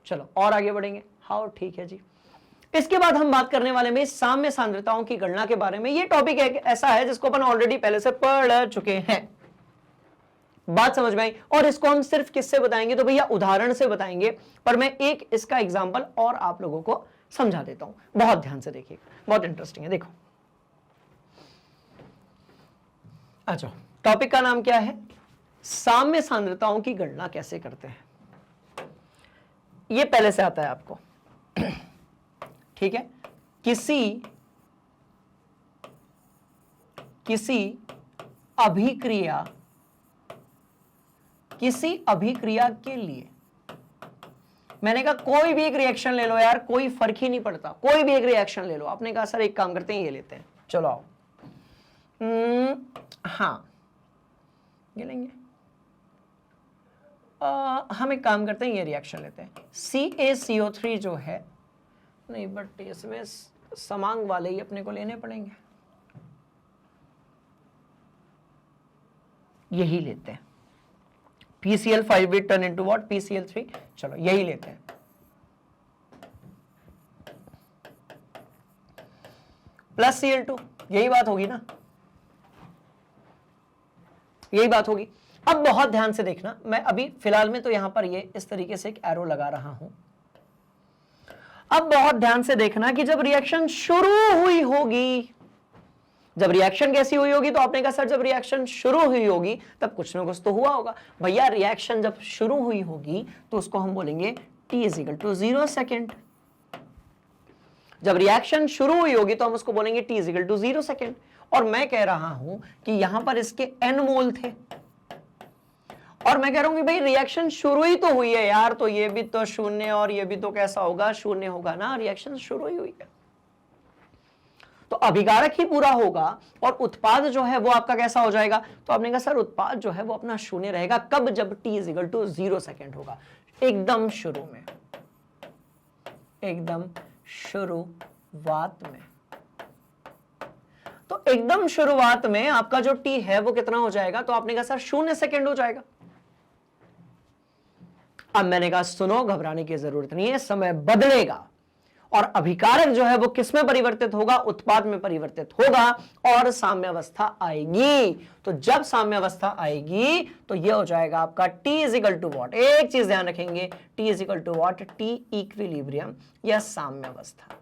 Speaker 1: चलो और आगे बढ़ेंगे, हाँ ठीक है जी। इसके बाद हम बात करने वाले में साम्य सांद्रताओं की गणना के बारे में। ये टॉपिक ऐसा है जिसको अपन ऑलरेडी पहले से पढ़ चुके हैं, बात समझ में आई। और इसको हम सिर्फ किससे बताएंगे, तो भैया उदाहरण से बताएंगे। पर मैं एक इसका एग्जांपल और आप लोगों को समझा देता हूं, बहुत ध्यान से देखिएगा, बहुत इंटरेस्टिंग है। देखो अच्छा, टॉपिक का नाम क्या है, साम्य सांद्रताओं की गणना कैसे करते हैं। ये पहले से आता है आपको, ठीक है। किसी अभिक्रिया के लिए, मैंने कहा कोई भी एक रिएक्शन ले लो यार, कोई फर्क ही नहीं पड़ता, कोई भी एक रिएक्शन ले लो। आपने कहा सर एक काम करते हैं ये लेते हैं, चलो आओ, हाँ ये लेंगे। हम एक काम करते हैं ये रिएक्शन लेते हैं, CaCO3 जो है, नहीं बट इसमें समांग वाले ही अपने को लेने पड़ेंगे, यही लेते हैं। PCl5 will turn into what, PCl3। चलो यही लेते हैं। प्लस Cl2, यही बात होगी ना, यही बात होगी। अब बहुत ध्यान से देखना, मैं अभी फिलहाल में तो यहां पर ये इस तरीके से एक एरो लगा रहा हूं। अब बहुत ध्यान से देखना कि जब रिएक्शन शुरू हुई होगी, जब रिएक्शन कैसी हुई होगी, तो आपने कहा सर जब रिएक्शन शुरू हुई होगी तब कुछ ना कुछ तो हुआ होगा। भैया रिएक्शन जब शुरू हुई होगी तो उसको हम बोलेंगे t is equal to 0 second. जब रिएक्शन शुरू हुई होगी तो हम उसको बोलेंगे t is equal to 0 second. और मैं कह रहा हूं कि यहां पर इसके n मोल थे, और मैं कह रहा हूं कि भाई रिएक्शन शुरू ही तो हुई है यार, तो ये भी तो शून्य और ये भी तो कैसा होगा, शून्य होगा ना, रिएक्शन शुरू ही हुई है, तो अभिकारक ही पूरा होगा और उत्पाद जो है वो आपका कैसा हो जाएगा। तो आपने कहा सर उत्पाद जो है वो अपना शून्य रहेगा कब, जब t is equal to 0 second होगा, एकदम शुरू में, एकदम शुरुआत में। तो एकदम शुरुआत में आपका जो t है वो कितना हो जाएगा, तो आपने कहा सर 0 सेकेंड हो जाएगा। अब मैंने कहा सुनो, घबराने की जरूरत नहीं है, समय बदलेगा और अभिकारक जो है वो किस में परिवर्तित होगा, उत्पाद में परिवर्तित होगा और साम्यावस्था आएगी। तो जब साम्यावस्था आएगी तो ये हो जाएगा आपका t is equal to what, एक चीज ध्यान रखेंगे, t is equal to what, t equilibrium या साम्यावस्था,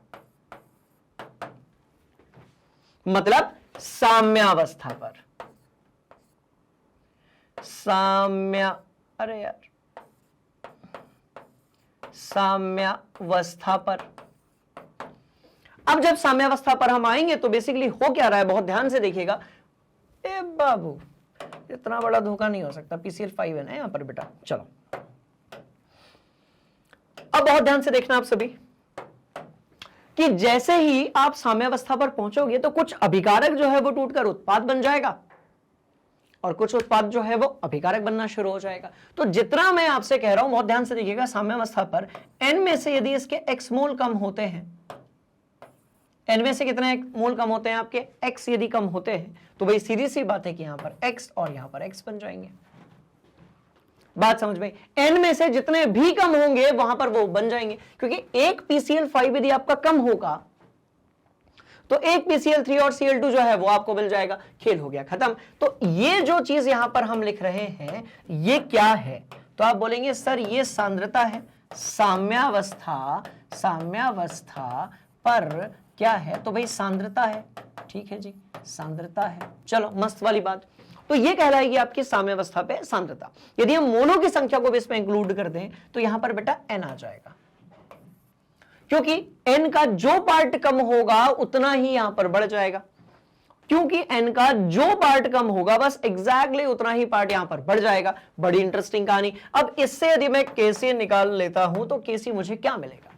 Speaker 1: मतलब साम्यावस्था पर, अरे यार साम्यावस्था पर। अब जब साम्यावस्था पर हम आएंगे तो बेसिकली हो क्या रहा है, बहुत ध्यान से देखिएगा। ए बाबू इतना बड़ा धोखा नहीं हो सकता, PCl5 है ना यहां पर बेटा। चलो अब बहुत ध्यान से देखना आप सभी कि जैसे ही आप साम्यावस्था पर पहुंचोगे तो कुछ अभिकारक जो है वो टूटकर उत्पाद बन जाएगा और कुछ उत्पाद जो है वो अभिकारक बनना शुरू हो जाएगा। तो जितना मैं आपसे कह रहा हूं बहुत ध्यान से देखिएगा, साम्यावस्था पर n में से यदि इसके x मोल कम होते हैं, n में से कितने मोल कम होते हैं आपके, x यदि कम होते हैं, तो भाई सीधी सी बात है कि यहां पर x और यहां पर x बन जाएंगे। बात समझ में, n में से जितने भी कम होंगे वहां पर वो बन जाएंगे, क्योंकि एक PCl5 यदि आपका कम होगा तो एक PCl3 और Cl2 जो है वो आपको मिल जाएगा, खेल हो गया खत्म। तो ये जो चीज यहां पर हम लिख रहे हैं ये क्या है, तो आप बोलेंगे सर ये सांद्रता है, साम्यावस्था, साम्यावस्था पर क्या है, तो भाई सांद्रता है, ठीक है जी सांद्रता है। चलो मस्त वाली बात, तो ये कहलाएगी आपकी साम्यावस्था पे सांद्रता। यदि हम मोलों की संख्या को भी इसमें इंक्लूड कर दें तो यहां पर बेटा n आ जाएगा, क्योंकि n का जो पार्ट कम होगा उतना ही यहां पर बढ़ जाएगा, क्योंकि n का जो पार्ट कम होगा बस एग्जैक्टली उतना ही पार्ट यहां पर बढ़ जाएगा। बड़ी इंटरेस्टिंग कहानी। अब इससे यदि मैं Kc निकाल लेता हूं तो Kc मुझे क्या मिलेगा,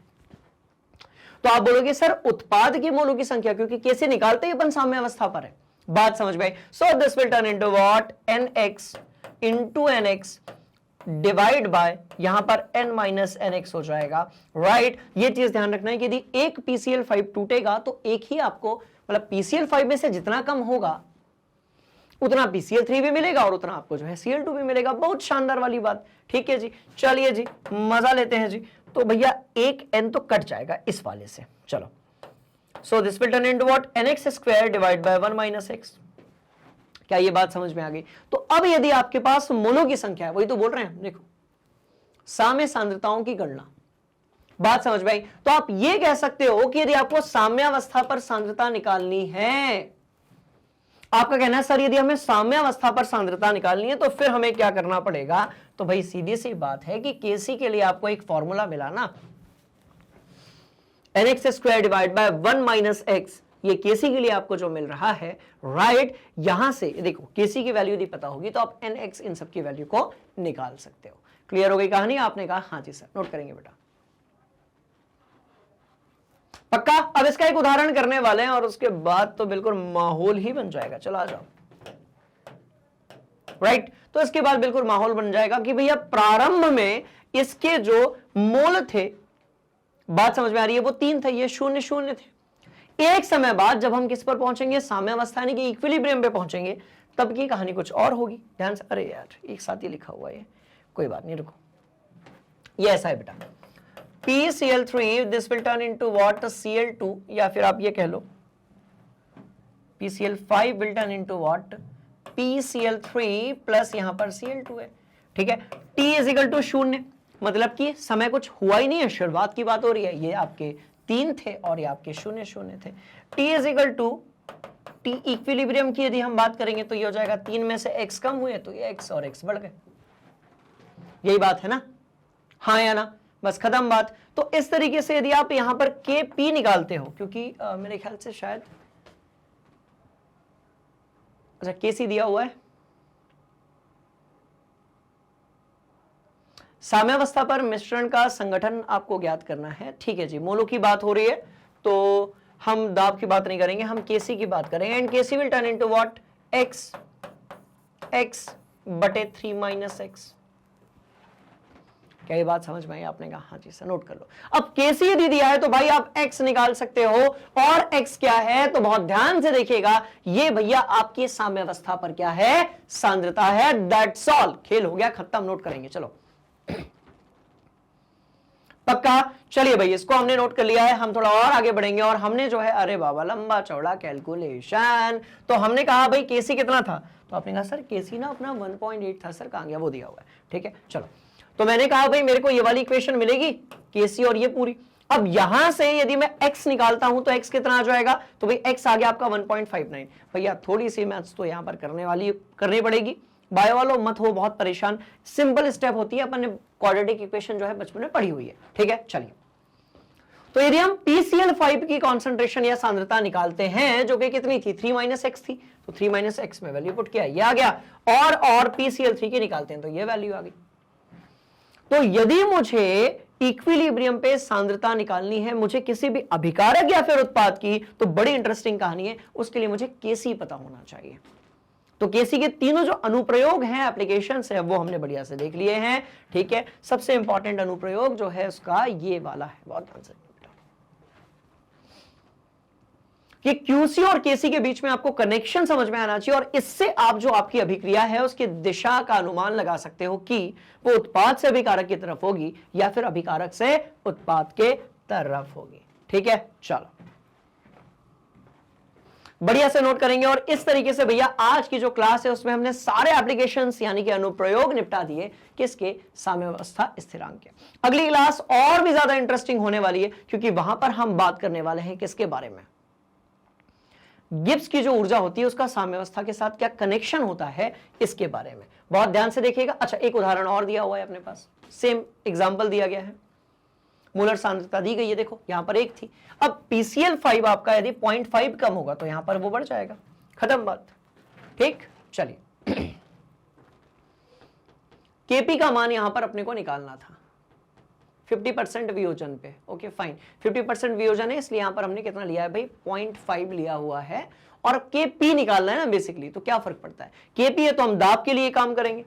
Speaker 1: तो आप बोलोगे सर उत्पाद की मोलों की संख्या, क्योंकि Kc निकालते ही अपन साम्यावस्था पर है। बात समझ में आई। So this will turn into what, nx into nx divide by यहां पर n माइनस nx हो जाएगा, राइट। ये चीज ध्यान रखना है कि यदि एक PCl5 टूटेगा तो एक ही आपको, मतलब PCl5 में से जितना कम होगा उतना PCl3 भी मिलेगा और उतना आपको जो है Cl2 भी मिलेगा। बहुत शानदार वाली बात, ठीक है जी। चलिए जी मजा लेते हैं जी। तो भैया एक n तो कट जाएगा इस वाले से। चलो सो this will turn into what, nx square divide by 1 minus x। क्या ये बात समझ में आ गई। तो अब यदि आपके पास मोलों की संख्या है, वही तो बोल रहे हैं, देखो साम्य सांद्रताओं की गणना, बात समझ में आई। तो आप ये कह सकते हो कि यदि आपको साम्यावस्था पर सांद्रता निकालनी है, आपका कहना है सर यदि हमें साम्यावस्था पर सांद्रता निकालनी है तो फिर हमें क्या करना पड़ेगा, तो भाई सीधी सी बात है कि Kc के लिए आपको एक फॉर्मूला मिला ना, nx square divide by 1 minus x, ये Kc के लिए आपको जो मिल रहा है, राइट। यहां से देखो Kc की वैल्यू यदि पता होगी तो आप nx इन सब की वैल्यू को निकाल सकते हो। क्लियर हो गई कहानी। आपने कहा हाँ जी सर, नोट करेंगे बेटा, पक्का। अब इसका एक उदाहरण करने वाले हैं और उसके बाद तो बिल्कुल माहौल ही बन जाएगा। चलो आ जाओ, राइट। तो इसके बाद बिल्कुल माहौल बन जाएगा कि भैया प्रारंभ में इसके जो मोल थे, बात समझ में आ रही है, वो 3 थे, ये 0 0 थे। एक समय बाद जब हम किस पर पहुंचेंगे, साम्यावस्था यानी कि इक्विलिब्रियम पे पहुंचेंगे, तब की कहानी कुछ और होगी। ध्यान से, अरे यार एक साथ ही लिखा हुआ है, कोई बात नहीं, रुको। ये ऐसा है बेटा, PCl3 this will turn into what, Cl2, या फिर आप ये कह लो PCl5 will turn into what, PCl3 plus यहां पर Cl2 है, ठीक है। T इज इक्वल टू 0, मतलब कि समय कुछ हुआ ही नहीं है, शुरुआत की बात हो रही है। ये आपके 3 थे और ये आपके 0 0 थे। T is equal to, T equilibrium की यदि हम बात करेंगे तो ये हो जाएगा 3 में से x कम हुए तो ये x और x बढ़ गए, यही बात है ना, हाँ या ना। बस खत्म बात। तो इस तरीके से यदि आप यहां पर के पी निकालते हो, क्योंकि मेरे ख्याल से शायद अच्छा के सी दिया हुआ है, साम्यावस्था पर मिश्रण का संगठन आपको ज्ञात करना है। ठीक है जी, मोलो की बात हो रही है तो हम दाब की बात नहीं करेंगे, हम केसी की बात करेंगे। And KC will turn into what, x x बटे 3 माइनस एक्स। क्या ये बात समझ में आई? आपने कहा हाँ जी सर, नोट कर लो। अब केसी यदि दिया है तो भाई आप एक्स निकाल सकते हो, और एक्स क्या है तो बहुत ध्यान से देखिएगा, ये भैया आपकी साम्यावस्था पर क्या है, सांद्रता है। दैट्स ऑल, खेल हो गया खत्म, नोट करेंगे। चलो पक्का? चलिए भाई, इसको हमने नोट कर लिया है। हम थोड़ा और आगे बढ़ेंगे और हमने जो है, अरे बाबा लंबा चौड़ा कैलकुलेशन, तो हमने कहा भाई केसी कितना था, तो आपने कहा सर केसी ना अपना 1.8 था सर, कहां गया, वो दिया हुआ है। ठीक है, चलो, तो मैंने कहा भाई मेरे को ये वाली इक्वेशन मिलेगी केसी और ये पूरी। अब यहां से यदि मैं x निकालता हूं तो x कितना आ जाएगा, तो भाई x आ गया आपका 1.59। भैया थोड़ी सी मैथ्स तो यहां पर करनी पड़ेगी। बायो वालों मत हो बहुत परेशान, सिंपल स्टेप होती है, अपन ने क्वाड्रेटिक इक्वेशन जो है बचपन में पढ़ी हुई है। ठीक है, चलिए, तो यदि हम PCl5 की कॉन्सेंट्रेशन या सांद्रता निकालते हैं जो कि कितनी थी, 3 माइनस एक्स थी, तो 3 माइनस एक्स में वैल्यू पुट किया, ये आ गया। और PCl3 की निकालते हैं तो ये वैल्यू आ गई। तो यदि मुझे इक्विलिब्रियम पे सांद्रता निकालनी है, मुझे किसी भी अभिकारक या फिर उत्पाद की, तो बड़ी इंटरेस्टिंग कहानी है, उसके लिए मुझे केसी पता होना चाहिए। तो केसी के तीनों जो अनुप्रयोग हैं, एप्लीकेशंस है, वो हमने बढ़िया से देख लिए हैं। ठीक है, सबसे इंपॉर्टेंट अनुप्रयोग जो है उसका ये वाला है, बहुत ध्यान से कि क्यूसी और केसी के बीच में आपको कनेक्शन समझ में आना चाहिए, और इससे आप जो आपकी अभिक्रिया है उसकी दिशा का अनुमान लगा सकते हो कि वो उत्पाद से अभिकारक की तरफ होगी या फिर अभिकारक से उत्पाद के तरफ होगी। ठीक है, चलो बढ़िया से नोट करेंगे। और इस तरीके से भैया आज की जो क्लास है उसमें हमने सारे एप्लीकेशंस यानी कि अनुप्रयोग निपटा दिए, किसके, साम्यावस्था स्थिरांक के। अगली क्लास और भी ज्यादा इंटरेस्टिंग होने वाली है, क्योंकि वहां पर हम बात करने वाले हैं किसके बारे में, गिब्स की जो ऊर्जा होती है उसका साम्यावस्था के साथ क्या कनेक्शन होता है, इसके बारे में बहुत ध्यान से देखिएगा। अच्छा, एक उदाहरण और दिया हुआ है अपने पास, सेम एग्जांपल दिया गया है, मूलर सांद्रता दी गई है, देखो यहां पर 1 थी। अब PCl5 आपका यदि 0.5 कम होगा तो यहां पर वो बढ़ जाएगा, खत्म बात। ठीक, चलिए Kp का मान यहां पर अपने को निकालना था 50% वियोजन पे। ओके फाइन, 50% वियोजन है, इसलिए यहां पर हमने कितना लिया है भाई, 0.5 लिया हुआ है। और Kp निकालना है ना बेसिकली, तो क्या फर्क पड़ता है, Kp है तो हम दाब के लिए काम करेंगे,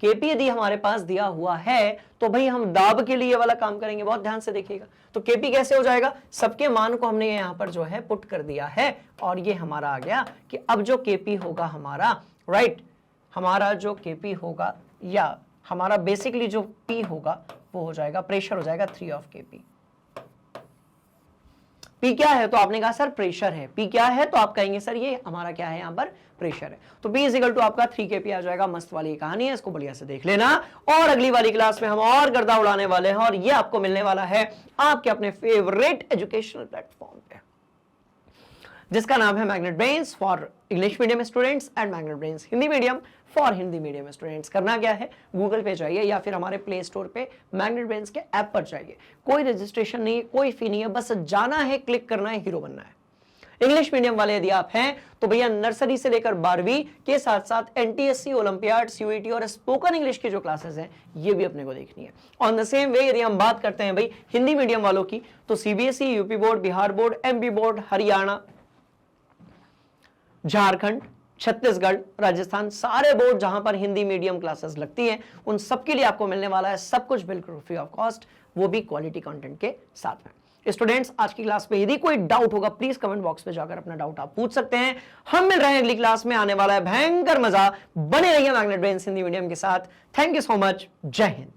Speaker 1: Kp यदि हमारे पास दिया हुआ है तो भाई हम दाब के लिए वाला काम करेंगे। बहुत ध्यान से देखिएगा, तो Kp कैसे हो जाएगा, सबके मान को हमने यहां पर जो है पुट कर दिया है, और ये हमारा आ गया कि अब जो Kp होगा हमारा, राइट, हमारा जो Kp होगा या हमारा बेसिकली जो P होगा वो हो जाएगा, प्रेशर हो जाएगा 3 ऑफ Kp। P क्या है, तो आपने कहा सर प्रेशर है, P क्या है, तो आप कहेंगे सर ये हमारा क्या है, यहां पर प्रेशर है, तो P इक्वल टू आपका 3 Kp आ जाएगा। मस्त वाली कहानी है, इसको बढ़िया से देख लेना। और अगली वाली क्लास में हम और गर्दा उड़ाने वाले हैं, और ये आपको मिलने वाला है आपके अपने फेवरेट एजुकेशनल प्लेटफॉर्म पे, जिसका नाम है magnet brains for English medium students and magnet brains Hindi medium for Hindi medium students. करना क्या है, गूगल पे जाइए या फिर हमारे प्ले स्टोर पे मैग्नेट ब्रेन्स के ऐप पर जाइए, कोई रजिस्ट्रेशन नहीं है, कोई फी नहीं है, बस जाना है, क्लिक करना है, हीरो बनना है। इंग्लिश मीडियम वाले यदि आप हैं तो भैया नर्सरी से लेकर 12वीं के साथ साथ NTSC, ओलंपियाड, CUET और स्पोकन इंग्लिश की जो क्लासेस हैं ये भी अपने को देखनी है। ऑन द सेम वे यदि हम बात करते हैं भाई हिंदी मीडियम वालों की, तो CBSE, UP board, Bihar board, MP board, Haryana, Jharkhand, Chhattisgarh, Rajasthan, सारे बोर्ड जहां पर हिंदी मीडियम क्लासेस लगती हैं, उन सबके लिए आपको मिलने वाला है सब कुछ बिल्कुल फ्री ऑफ कॉस्ट, वो भी क्वालिटी कंटेंट के साथ में। स्टूडेंट्स, आज की क्लास में यदि कोई डाउट होगा प्लीज कमेंट बॉक्स में जाकर अपना डाउट आप पूछ सकते हैं। हम मिल रहे हैं अगली क्लास में, आने वाला है भयंकर मजा। बने रहिए मैग्नेट ब्रेन्स हिंदी मीडियम के साथ। थैंक यू सो मच, जय हिंद।